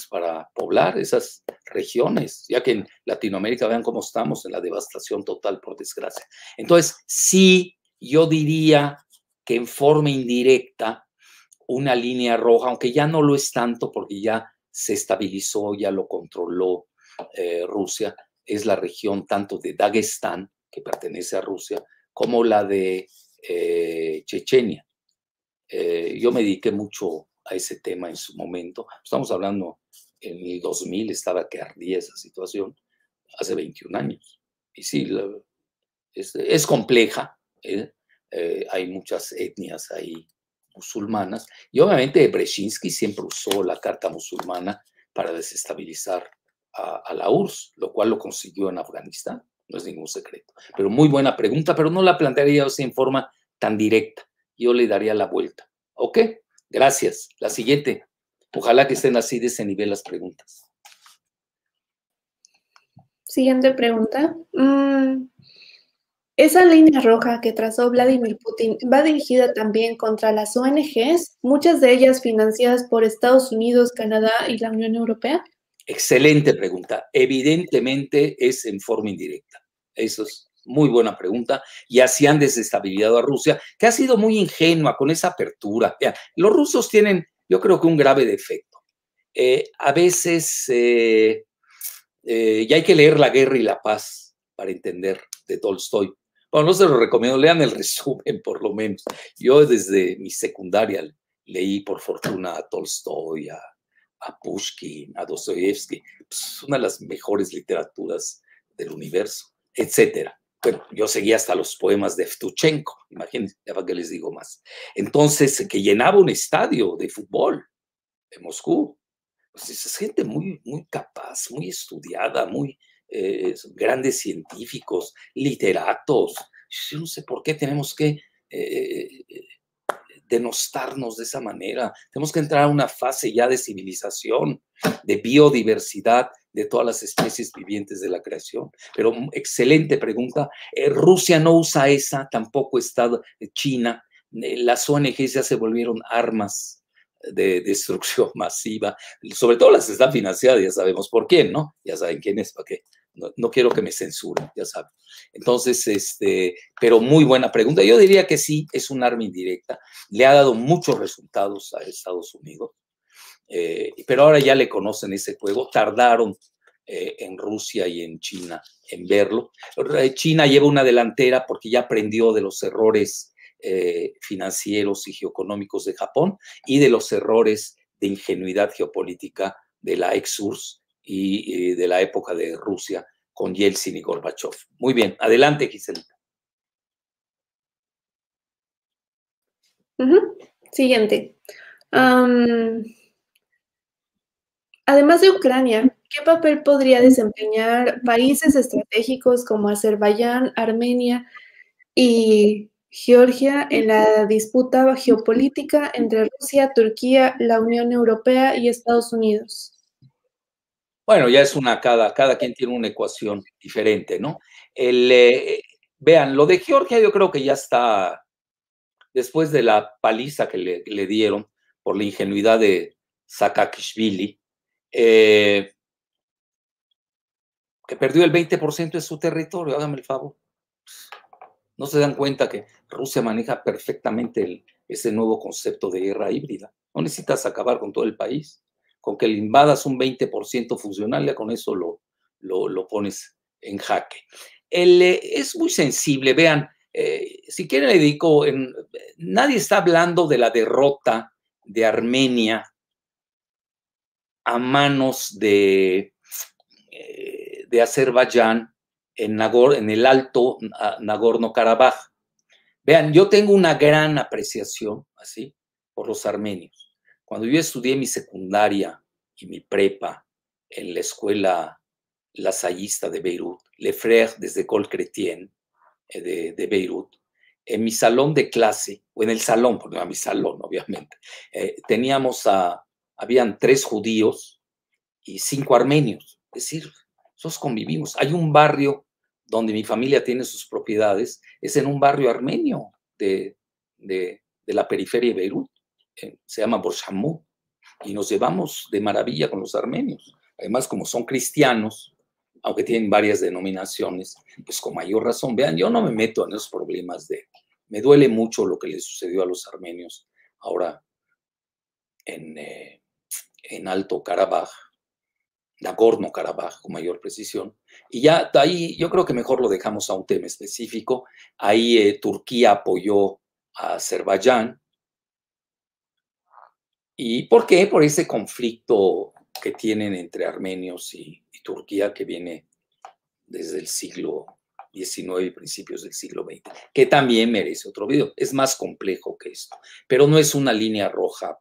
para poblar esas regiones, ya que en Latinoamérica vean cómo estamos en la devastación total, por desgracia. Entonces, sí, yo diría que en forma indirecta, una línea roja, aunque ya no lo es tanto porque ya se estabilizó, ya lo controló Rusia, es la región tanto de Dagestán, que pertenece a Rusia, como la de Chechenia. Yo me dediqué mucho a ese tema en su momento. Estamos hablando en el 2000, estaba que ardía esa situación, hace 21 años. Y sí, es compleja, hay muchas etnias ahí musulmanas, y obviamente Brzezinski siempre usó la carta musulmana para desestabilizar a la URSS, lo cual lo consiguió en Afganistán, no es ningún secreto. Pero muy buena pregunta, pero no la plantearía así en forma tan directa. Yo le daría la vuelta. ¿Ok? Gracias. La siguiente. Ojalá que estén así de ese nivel las preguntas. Siguiente pregunta. Esa línea roja que trazó Vladimir Putin va dirigida también contra las ONGs, muchas de ellas financiadas por Estados Unidos, Canadá y la Unión Europea. Excelente pregunta. Evidentemente es en forma indirecta. Eso es muy buena pregunta. Y así han desestabilizado a Rusia, que ha sido muy ingenua con esa apertura. Los rusos tienen, yo creo que un grave defecto. A veces ya hay que leer La guerra y la paz para entender de Tolstoy. Bueno, no se lo recomiendo, lean el resumen por lo menos. Yo desde mi secundaria leí por fortuna a Tolstoy, a Pushkin, a Dostoyevsky, pues, una de las mejores literaturas del universo, etcétera. Bueno, yo seguía hasta los poemas de Evtuchenko, imagínense, ya para qué les digo más. Entonces, que llenaba un estadio de fútbol de Moscú. Pues es gente muy, muy capaz, muy estudiada, muy grandes científicos, literatos. Yo no sé por qué tenemos que denostarnos de esa manera. Tenemos que entrar a una fase ya de civilización, de biodiversidad de todas las especies vivientes de la creación. Pero excelente pregunta. Rusia no usa esa, tampoco está China. Las ONGs ya se volvieron armas de destrucción masiva, sobre todo las que están financiadas, ya sabemos por quién, ¿no? Ya saben quién es, ¿para qué? No quiero que me censuren, ya saben. Entonces, pero muy buena pregunta. Yo diría que sí, es un arma indirecta. Le ha dado muchos resultados a Estados Unidos, pero ahora ya le conocen ese juego. Tardaron en Rusia y en China en verlo. China lleva una delantera porque ya aprendió de los errores financieros y geoeconómicos de Japón y de los errores de ingenuidad geopolítica de la ex-URSS y de la época de Rusia con Yeltsin y Gorbachev. Muy bien, adelante, Giselita. Siguiente. Además de Ucrania, ¿qué papel podría desempeñar países estratégicos como Azerbaiyán, Armenia y Georgia en la disputa geopolítica entre Rusia, Turquía, la Unión Europea y Estados Unidos? Bueno, ya es cada quien tiene una ecuación diferente, ¿no? Vean, lo de Georgia yo creo que ya está, después de la paliza que le dieron por la ingenuidad de Saakashvili, que perdió el 20% de su territorio, hágame el favor. No se dan cuenta que Rusia maneja perfectamente ese nuevo concepto de guerra híbrida. No necesitas acabar con todo el país. Con que le invadas un 20% funcional, ya con eso lo pones en jaque. Es muy sensible, vean, si quieren le digo, nadie está hablando de la derrota de Armenia a manos de Azerbaiyán en el alto Nagorno-Karabaj. Vean, yo tengo una gran apreciación, así, por los armenios. Cuando yo estudié mi secundaria y mi prepa en la escuela lasallista de Beirut, Le Frère des Écoles Chrétiennes de Beirut, en mi salón de clase, o en el salón, porque no era mi salón, obviamente, habían 3 judíos y 5 armenios. Es decir, nosotros convivimos. Hay un barrio donde mi familia tiene sus propiedades, es en un barrio armenio de la periferia de Beirut, se llama Borsamou, y nos llevamos de maravilla con los armenios. Además, como son cristianos, aunque tienen varias denominaciones, pues con mayor razón. Vean, yo no me meto en esos problemas me duele mucho lo que le sucedió a los armenios ahora en Alto Karabaj, Nagorno-Karabaj, con mayor precisión. Y ya ahí yo creo que mejor lo dejamos a un tema específico. Ahí Turquía apoyó a Azerbaiyán. ¿Y por qué? Por ese conflicto que tienen entre armenios y Turquía, que viene desde el siglo XIX y principios del siglo XX, que también merece otro video. Es más complejo que esto, pero no es una línea roja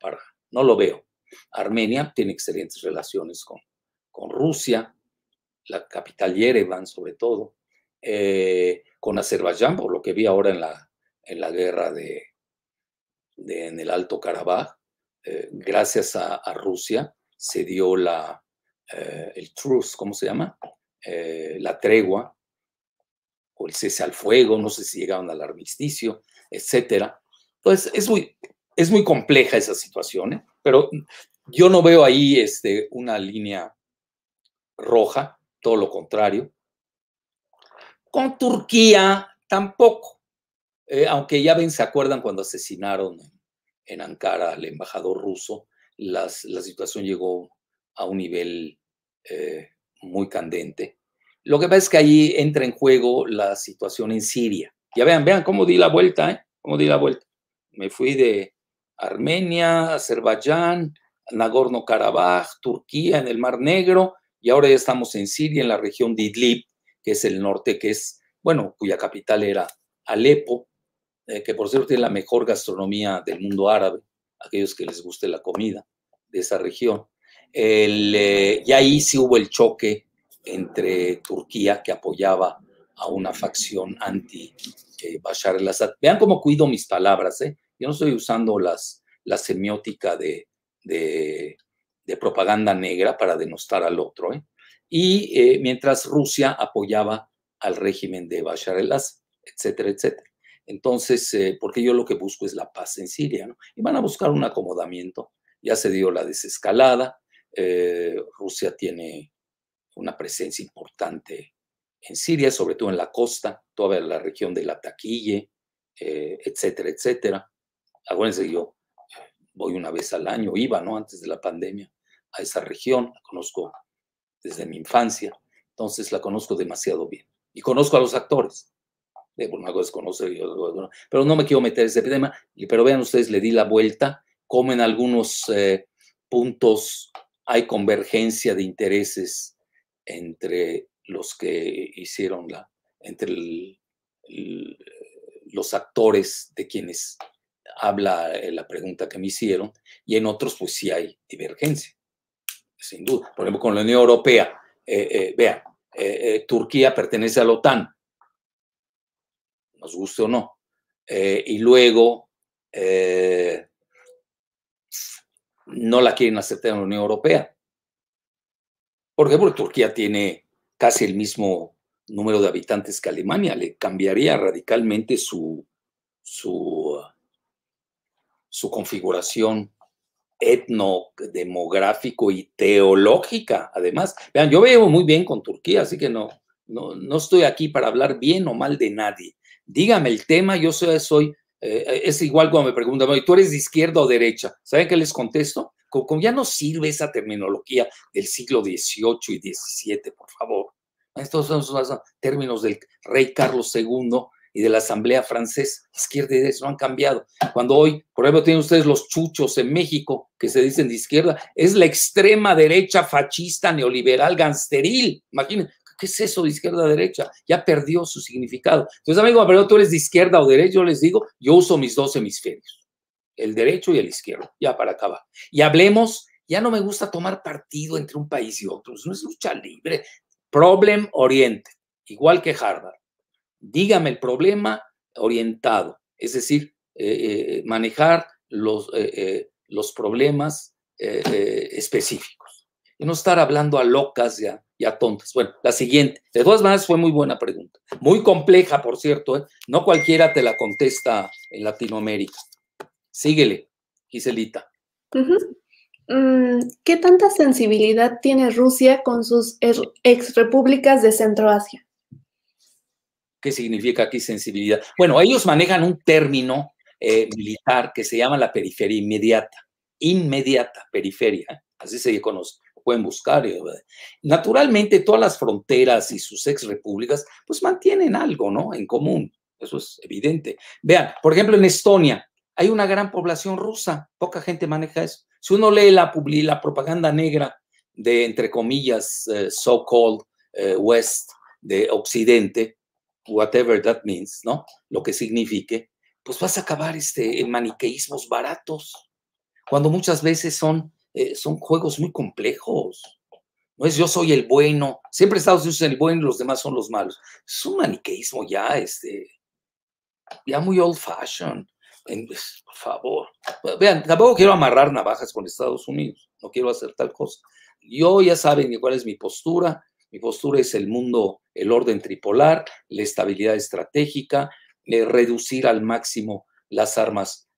no lo veo. Armenia tiene excelentes relaciones con Rusia, la capital Yerevan sobre todo, con Azerbaiyán, por lo que vi ahora en la guerra en el Alto Karabaj, gracias a Rusia se dio el truce, ¿cómo se llama? La tregua o el cese al fuego, no sé si llegaron al armisticio, etcétera. Entonces, es muy compleja esa situación, ¿eh? Pero yo no veo ahí una línea roja, todo lo contrario. Con Turquía tampoco, aunque ya ven, se acuerdan cuando asesinaron en Ankara al embajador ruso, la situación llegó a un nivel muy candente. Lo que pasa es que ahí entra en juego la situación en Siria. Ya vean cómo di la vuelta, ¿eh? Cómo di la vuelta. Me fui de Armenia, Azerbaiyán, Nagorno-Karabaj, Turquía, en el Mar Negro, y ahora ya estamos en Siria, en la región de Idlib, que es el norte, que es, bueno, cuya capital era Alepo, que por cierto tiene la mejor gastronomía del mundo árabe, aquellos que les guste la comida de esa región. Y ahí sí hubo el choque entre Turquía, que apoyaba a una facción anti-Bashar al-Assad. Vean cómo cuido mis palabras, ¿eh? Yo no estoy usando la semiótica de propaganda negra para denostar al otro, ¿eh? Y mientras Rusia apoyaba al régimen de Bashar al-Assad, etcétera, etcétera. Entonces, porque yo lo que busco es la paz en Siria, ¿no? Y van a buscar un acomodamiento. Ya se dio la desescalada. Rusia tiene una presencia importante en Siria, sobre todo en la costa, toda la región de la Taquille, etcétera, etcétera. Acuérdense que yo voy una vez al año, iba, ¿no? Antes de la pandemia, a esa región, la conozco desde mi infancia, entonces la conozco demasiado bien. Y conozco a los actores. Por una cosa es conocer, pero no me quiero meter en ese tema. Pero vean ustedes, le di la vuelta, como en algunos puntos hay convergencia de intereses entre los que hicieron entre los actores de quienes habla la pregunta que me hicieron, y en otros pues sí hay divergencia, sin duda. Por ejemplo, con la Unión Europea, vean, Turquía pertenece a la OTAN, nos guste o no, y luego no la quieren aceptar en la Unión Europea. ¿Por qué? Porque Turquía tiene casi el mismo número de habitantes que Alemania. Le cambiaría radicalmente su configuración etnodemográfico y teológica, además. Vean, yo veo muy bien con Turquía, así que no estoy aquí para hablar bien o mal de nadie. Dígame el tema, yo soy es igual cuando me preguntan, ¿tú eres de izquierda o derecha? ¿Saben qué les contesto? Como ya no sirve esa terminología del siglo XVIII y XVII, por favor. Estos son los términos del rey Carlos II y de la Asamblea Francesa. Izquierda y derecha no han cambiado. Cuando hoy, por ejemplo, tienen ustedes los chuchos en México, que se dicen de izquierda, es la extrema derecha fascista, neoliberal, gangsteril. Imagínense, ¿qué es eso de izquierda a derecha? Ya perdió su significado. Entonces, amigo, pero tú eres de izquierda o derecha, yo les digo, yo uso mis dos hemisferios, el derecho y el izquierdo, ya para acabar. Y hablemos, ya no me gusta tomar partido entre un país y otro, no es lucha libre, problem oriented, igual que Harvard. Dígame el problema orientado, es decir, manejar los problemas específicos y no estar hablando a locas y a tontas. Bueno, la siguiente, de todas maneras fue muy buena pregunta, muy compleja, por cierto, ¿eh? No cualquiera te la contesta en Latinoamérica. Síguele, Giselita. ¿Qué tanta sensibilidad tiene Rusia con sus exrepúblicas de Centroasia? ¿Qué significa aquí sensibilidad? Bueno, ellos manejan un término militar que se llama la periferia inmediata, periferia, así se conoce, lo pueden buscar. Naturalmente, todas las fronteras y sus exrepúblicas, pues mantienen algo, ¿no? En común, eso es evidente. Vean, por ejemplo, en Estonia hay una gran población rusa, poca gente maneja eso. Si uno lee la propaganda negra de, entre comillas, so-called West, de Occidente, whatever that means, ¿no? Lo que signifique, pues vas a acabar en maniqueísmos baratos, cuando muchas veces son juegos muy complejos. No es yo soy el bueno, siempre Estados Unidos es el bueno y los demás son los malos. Es un maniqueísmo ya muy old fashion. Por favor. Vean, tampoco quiero amarrar navajas con Estados Unidos, no quiero hacer tal cosa. Yo ya saben cuál es mi postura. Mi postura es el mundo, el orden tripolar, la estabilidad estratégica, reducir al máximo las armas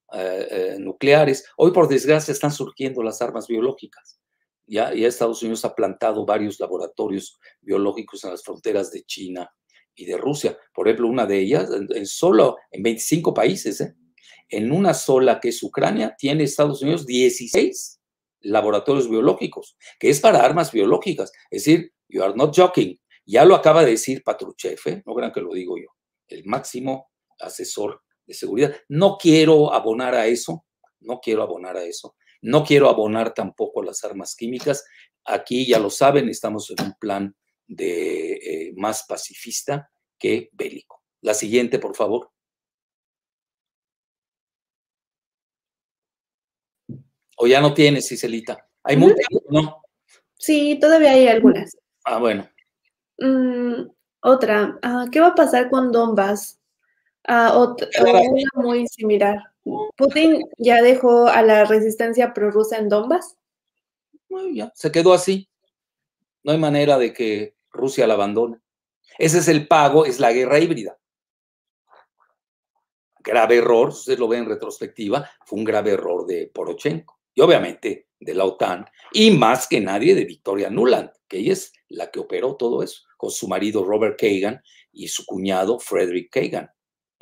nucleares. Hoy, por desgracia, están surgiendo las armas biológicas. Ya Estados Unidos ha plantado varios laboratorios biológicos en las fronteras de China y de Rusia. Por ejemplo, una de ellas, solo en 25 países, en una sola, que es Ucrania, tiene Estados Unidos 16 laboratorios biológicos, que es para armas biológicas. Es decir, you are not joking. Ya lo acaba de decir Patrushev, no crean que lo digo yo, el máximo asesor de seguridad. No quiero abonar a eso, no quiero abonar a eso. No quiero abonar tampoco las armas químicas. Aquí, ya lo saben, estamos en un plan de más pacifista que bélico. La siguiente, por favor. ¿O ya no tienes, Ciselita? ¿Hay muchas? ¿No? Sí, todavía hay algunas. Ah, bueno. Otra, ¿qué va a pasar con Donbass? Una muy similar. ¿Putin ya dejó a la resistencia prorrusa en Donbass? Bueno, ya, se quedó así. No hay manera de que Rusia la abandone. Ese es el pago, es la guerra híbrida. Grave error, si usted lo ve en retrospectiva, fue un grave error de Poroshenko y obviamente de la OTAN y más que nadie de Victoria Nuland, que ella es la que operó todo eso con su marido Robert Kagan y su cuñado Frederick Kagan.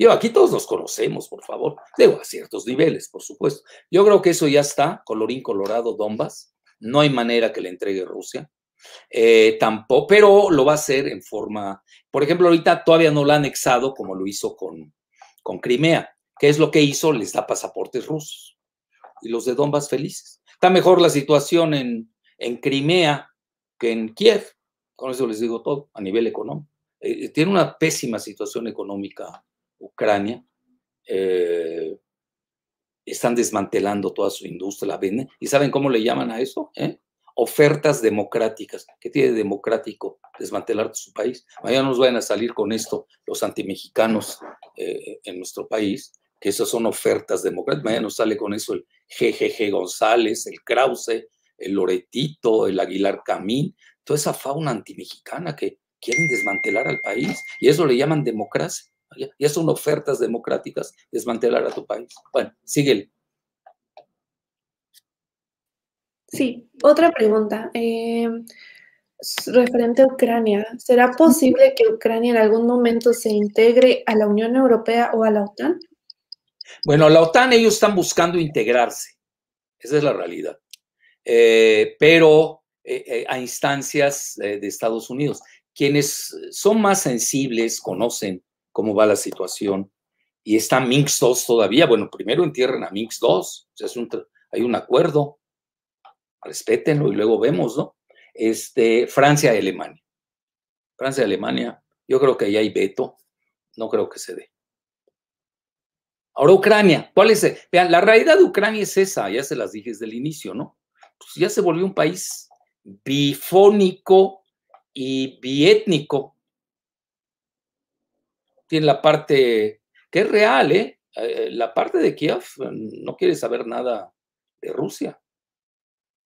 Aquí todos los conocemos, por favor, a ciertos niveles, por supuesto. Yo creo que eso ya está, colorín colorado, Donbass. No hay manera que le entregue Rusia. Tampoco, pero lo va a hacer en forma, por ejemplo, ahorita todavía no lo ha anexado como lo hizo con Crimea. ¿Qué es lo que hizo? Les da pasaportes rusos. Y los de Donbass felices. Está mejor la situación en Crimea que en Kiev. Con eso les digo todo, a nivel económico. Tiene una pésima situación económica Ucrania. Están desmantelando toda su industria, la venden. ¿Y saben cómo le llaman a eso? Ofertas democráticas. ¿Qué tiene de democrático desmantelar su país? Mañana nos vayan a salir con esto los antimexicanos en nuestro país, que esas son ofertas democráticas. Mañana nos sale con eso el GGG González, el Krause, el Loretito, el Aguilar Camín, toda esa fauna antimexicana que quieren desmantelar al país, y eso le llaman democracia. Ya son ofertas democráticas, desmantelar a tu país. Bueno, síguele. Sí, otra pregunta. Referente a Ucrania, ¿será posible que Ucrania en algún momento se integre a la Unión Europea o a la OTAN? Bueno, la OTAN, ellos están buscando integrarse. Esa es la realidad. Pero a instancias de Estados Unidos. Quienes son más sensibles conocen cómo va la situación y está Minsk II todavía. Bueno, primero entierren a Minsk II, o sea, hay un acuerdo, respétenlo y luego vemos, ¿no? Francia y Alemania. Francia y Alemania, yo creo que ahí hay veto, no creo que se dé. Ahora Ucrania, ¿cuál es? Vean, la realidad de Ucrania es esa, ya se las dije desde el inicio, ¿no? Pues ya se volvió un país bifónico y biétnico. Tiene la parte que es real, la parte de Kiev no quiere saber nada de Rusia.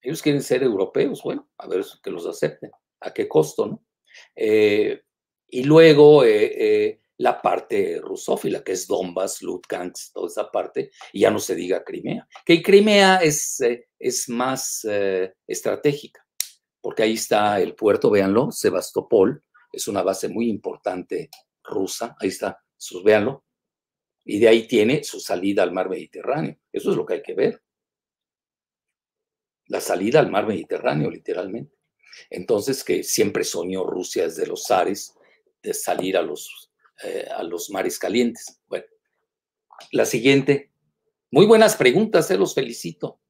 Ellos quieren ser europeos, bueno, a ver que los acepten. ¿A qué costo, no? Y luego la parte rusófila, que es Donbass, Lugansk, toda esa parte, y ya no se diga Crimea. Que Crimea es más estratégica, porque ahí está el puerto, véanlo, Sebastopol, es una base muy importante rusa, ahí está, véanlo, y de ahí tiene su salida al mar Mediterráneo. Eso es lo que hay que ver. La salida al mar Mediterráneo, literalmente. Entonces, que siempre soñó Rusia desde los zares de salir a los mares calientes. Bueno, la siguiente. Muy buenas preguntas, los felicito.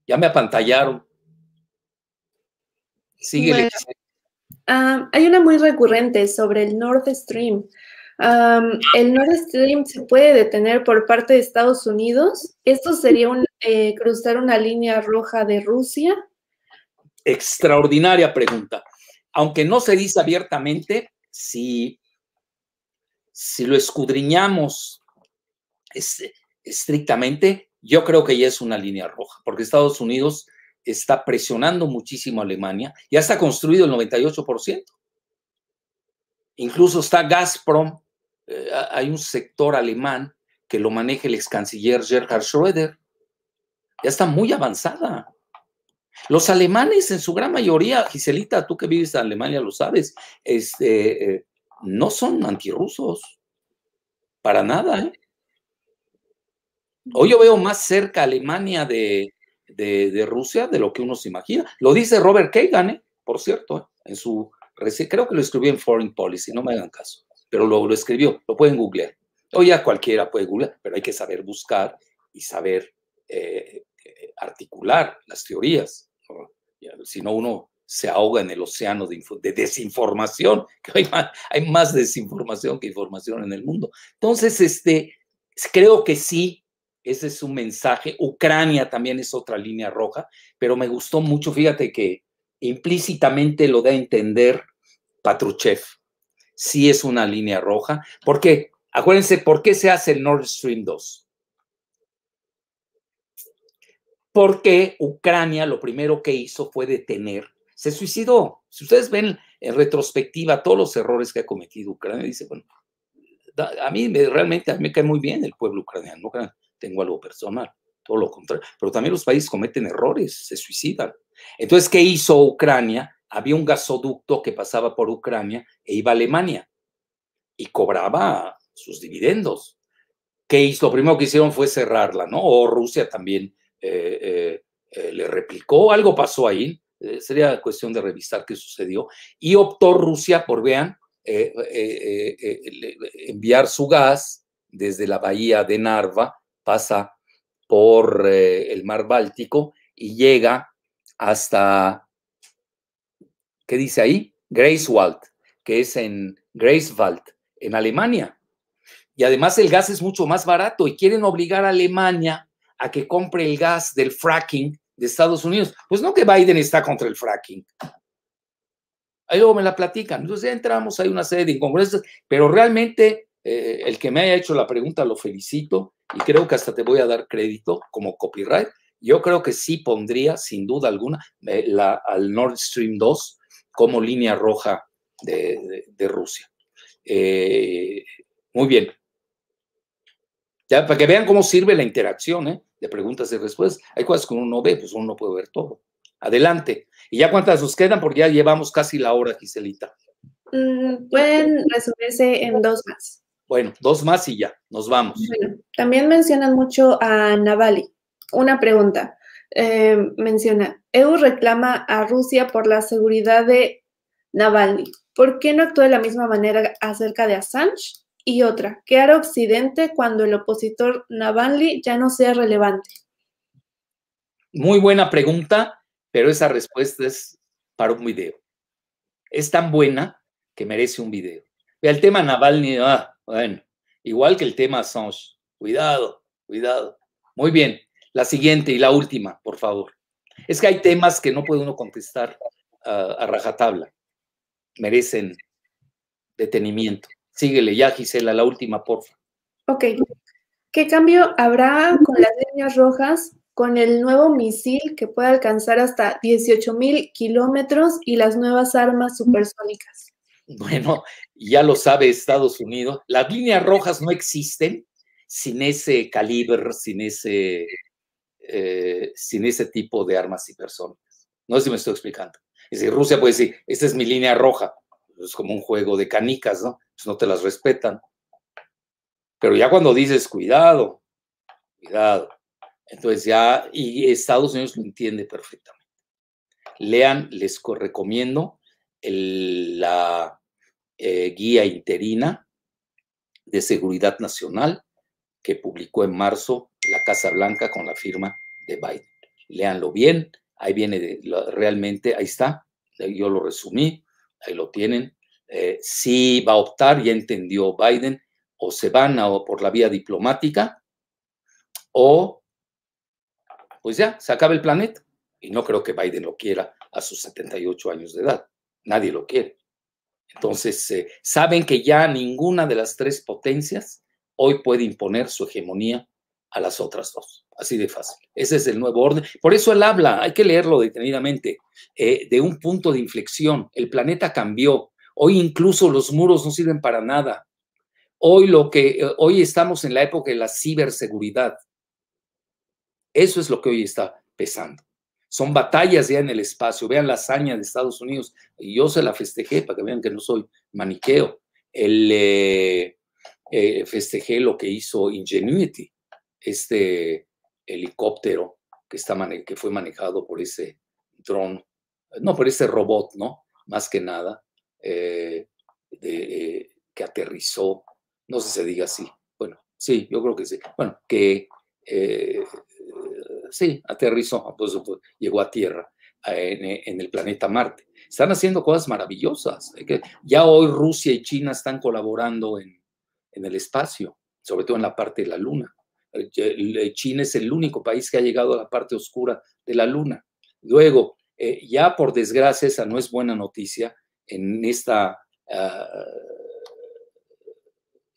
Ya me apantallaron. Síguele. Bueno, hay una muy recurrente sobre el Nord Stream. ¿El Nord Stream se puede detener por parte de Estados Unidos? ¿Esto sería cruzar una línea roja de Rusia? Extraordinaria pregunta. Aunque no se dice abiertamente, si lo escudriñamos estrictamente, yo creo que ya es una línea roja, porque Estados Unidos está presionando muchísimo a Alemania. Ya está construido el 98%. Incluso está Gazprom. Hay un sector alemán que lo maneja el ex canciller Gerhard Schröder. Ya está muy avanzada. Los alemanes, en su gran mayoría, Giselita, tú que vives en Alemania lo sabes, no son antirrusos. Para nada, ¿eh? Hoy yo veo más cerca a Alemania de Rusia de lo que uno se imagina. Lo dice Robert Kagan, por cierto, en su creo que lo escribió en Foreign Policy, no me hagan caso, pero lo escribió, lo pueden googlear. O ya cualquiera puede googlear, pero hay que saber buscar y saber articular las teorías, ¿no? Si no, uno se ahoga en el océano de desinformación, que hay más desinformación que información en el mundo. Entonces, creo que sí, ese es un mensaje. Ucrania también es otra línea roja, pero me gustó mucho, fíjate que implícitamente lo da a entender Patrushev. Sí es una línea roja, porque acuérdense, ¿por qué se hace el Nord Stream 2? Porque Ucrania lo primero que hizo fue detener, se suicidó. Si ustedes ven en retrospectiva todos los errores que ha cometido Ucrania, dice, bueno, a mí realmente me cae muy bien el pueblo ucraniano, no tengo algo personal, todo lo contrario, pero también los países cometen errores, se suicidan. Entonces, ¿qué hizo Ucrania? Había un gasoducto que pasaba por Ucrania e iba a Alemania y cobraba sus dividendos. ¿Qué hizo? Lo primero que hicieron fue cerrarla, ¿no? O Rusia también le replicó, algo pasó ahí, sería cuestión de revisar qué sucedió, y optó Rusia por, vean, enviar su gas desde la bahía de Narva, pasa por el mar Báltico y llega hasta, ¿qué dice ahí? Greifswald, que es en Greifswald, en Alemania. Y además el gas es mucho más barato y quieren obligar a Alemania a que compre el gas del fracking de Estados Unidos. Pues no que Biden está contra el fracking. Ahí luego me la platican. Entonces ya entramos, hay una serie de incongruencias, pero realmente el que me haya hecho la pregunta lo felicito y creo que hasta te voy a dar crédito como copyright. Yo creo que sí pondría, sin duda alguna, al Nord Stream 2 como línea roja de Rusia. Muy bien. Ya, para que vean cómo sirve la interacción, de preguntas y respuestas. Hay cosas que uno no ve, pues uno no puede ver todo. Adelante. ¿Y ya cuántas nos quedan? Porque ya llevamos casi la hora, Giselita. Pueden resumirse en 2 más. Bueno, 2 más y ya, nos vamos. Bueno, también mencionan mucho a Navalny. Una pregunta. Menciona, EU reclama a Rusia por la seguridad de Navalny. ¿Por qué no actúa de la misma manera acerca de Assange? Y otra, ¿qué hará Occidente cuando el opositor Navalny ya no sea relevante? Muy buena pregunta, pero esa respuesta es para un video. Es tan buena que merece un video. El tema Navalny, bueno, igual que el tema Assange. Cuidado, cuidado. Muy bien. La siguiente y la última, por favor. Es que hay temas que no puede uno contestar a rajatabla. Merecen detenimiento. Síguele ya, Gisela, la última, por favor. Ok. ¿Qué cambio habrá con las líneas rojas con el nuevo misil que puede alcanzar hasta 18,000 kilómetros y las nuevas armas supersónicas? Bueno, ya lo sabe Estados Unidos. Las líneas rojas no existen sin ese calibre, sin ese tipo de armas hipersónicas. No sé si me estoy explicando. Es decir, Rusia puede decir, esta es mi línea roja. Es como un juego de canicas, ¿no? Pues no te las respetan. Pero ya cuando dices, cuidado, cuidado, entonces ya, y Estados Unidos lo entiende perfectamente. Lean, les recomiendo la guía interina de seguridad nacional que publicó en marzo la Casa Blanca con la firma de Biden. Léanlo bien, ahí viene realmente, ahí está, yo lo resumí, ahí lo tienen. Sí va a optar, ya entendió Biden, o se van por la vía diplomática, o pues ya, se acaba el planeta. Y no creo que Biden lo quiera a sus 78 años de edad. Nadie lo quiere. Entonces, saben que ya ninguna de las 3 potencias hoy puede imponer su hegemonía a las otras dos. Así de fácil. Ese es el nuevo orden. Por eso él habla, hay que leerlo detenidamente, de un punto de inflexión. El planeta cambió. Hoy incluso los muros no sirven para nada. Hoy estamos en la época de la ciberseguridad. Eso es lo que hoy está pesando. Son batallas ya en el espacio. Vean la hazaña de Estados Unidos. Y yo se la festejé para que vean que no soy maniqueo. Festejé lo que hizo Ingenuity, este helicóptero que fue manejado por ese dron, no, por ese robot, ¿no? Más que nada, que aterrizó, no sé si se diga así. Bueno, sí, yo creo que sí. Bueno, que sí, aterrizó, pues, llegó a tierra en el planeta Marte. Están haciendo cosas maravillosas. Ya hoy Rusia y China están colaborando en el espacio, sobre todo en la parte de la Luna. China es el único país que ha llegado a la parte oscura de la Luna. Luego, ya por desgracia, esa no es buena noticia, en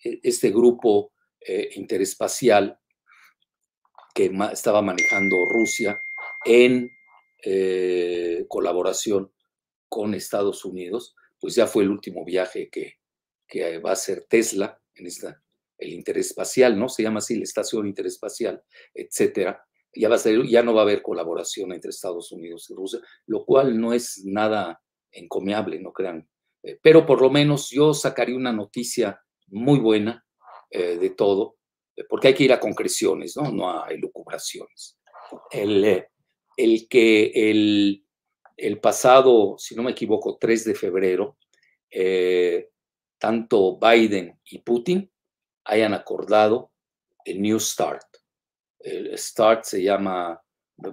este grupo interespacial que estaba manejando Rusia en colaboración con Estados Unidos, pues ya fue el último viaje que va a hacer Tesla en el interespacial, ¿no? Se llama así, la estación interespacial, etcétera. Ya no va a haber colaboración entre Estados Unidos y Rusia, lo cual no es nada encomiable, no crean. Pero por lo menos yo sacaría una noticia muy buena de todo, porque hay que ir a concreciones, ¿no? No a elucubraciones. El pasado, si no me equivoco, 3 de febrero, tanto Biden y Putin hayan acordado el New START. El START se llama,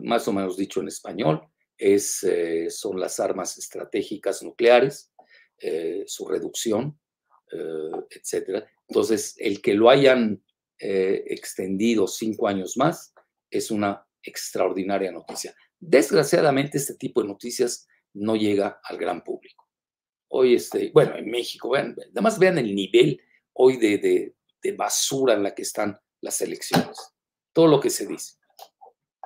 más o menos dicho en español, son las armas estratégicas nucleares, su reducción, etcétera. Entonces, el que lo hayan extendido 5 años más es una extraordinaria noticia. Desgraciadamente, este tipo de noticias no llega al gran público. Hoy, bueno, en México, nada más vean el nivel hoy de basura en la que están las elecciones. Todo lo que se dice.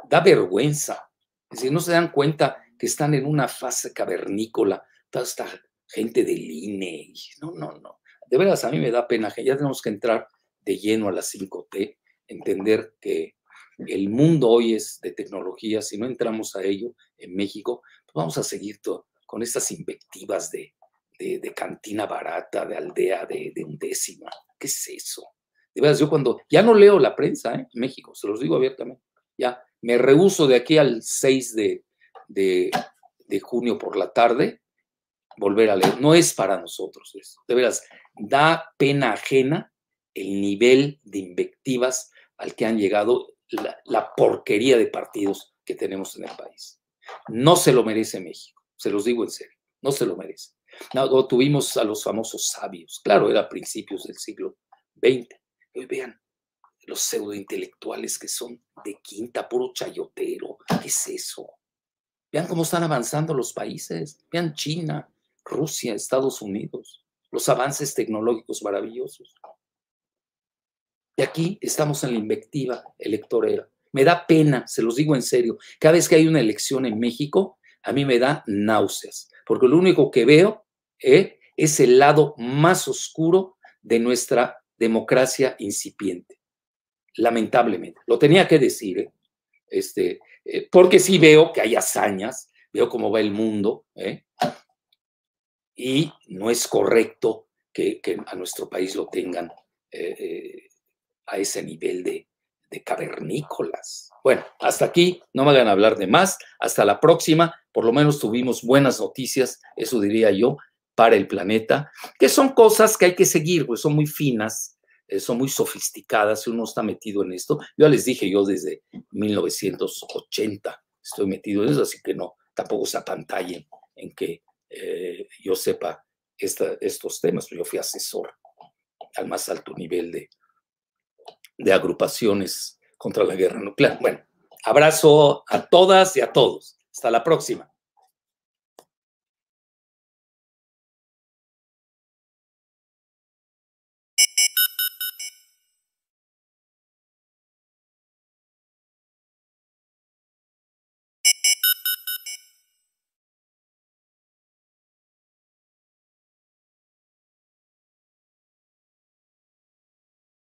Da vergüenza. Es decir, no se dan cuenta que están en una fase cavernícola, toda esta gente del INE. No. De veras, a mí me da pena que ya tenemos que entrar de lleno a la 5T, entender que el mundo hoy es de tecnología. Si no entramos a ello en México, pues vamos a seguir con estas invectivas de cantina barata, de aldea de undécima. ¿Qué es eso? De verdad, yo ya no leo la prensa en México, se los digo abiertamente, ya me rehúso de aquí al 6 de junio por la tarde volver a leer. No es para nosotros eso. De veras, da pena ajena el nivel de invectivas al que han llegado la porquería de partidos que tenemos en el país. No se lo merece México, se los digo en serio, no se lo merece. No, tuvimos a los famosos sabios, claro, era a principios del siglo XX. Hoy vean los pseudointelectuales que son de quinta, puro chayotero. ¿Qué es eso? Vean cómo están avanzando los países. Vean China, Rusia, Estados Unidos, los avances tecnológicos maravillosos. Y aquí estamos en la invectiva electorera. Me da pena, se los digo en serio. Cada vez que hay una elección en México, a mí me da náuseas, porque lo único que veo es el lado más oscuro de nuestra democracia incipiente. Lamentablemente. Lo tenía que decir, porque sí veo que hay hazañas, veo cómo va el mundo, y no es correcto que a nuestro país lo tengan a ese nivel de cavernícolas. Bueno, hasta aquí, no me hagan hablar de más, hasta la próxima. Por lo menos tuvimos buenas noticias, eso diría yo, para el planeta, que son cosas que hay que seguir, pues son muy finas, son muy sofisticadas, si uno está metido en esto. Yo les dije, yo desde 1980 estoy metido en eso, así que no, tampoco se apantallen en que yo sepa estos temas. Yo fui asesor al más alto nivel de agrupaciones contra la guerra nuclear. Bueno, abrazo a todas y a todos. Hasta la próxima.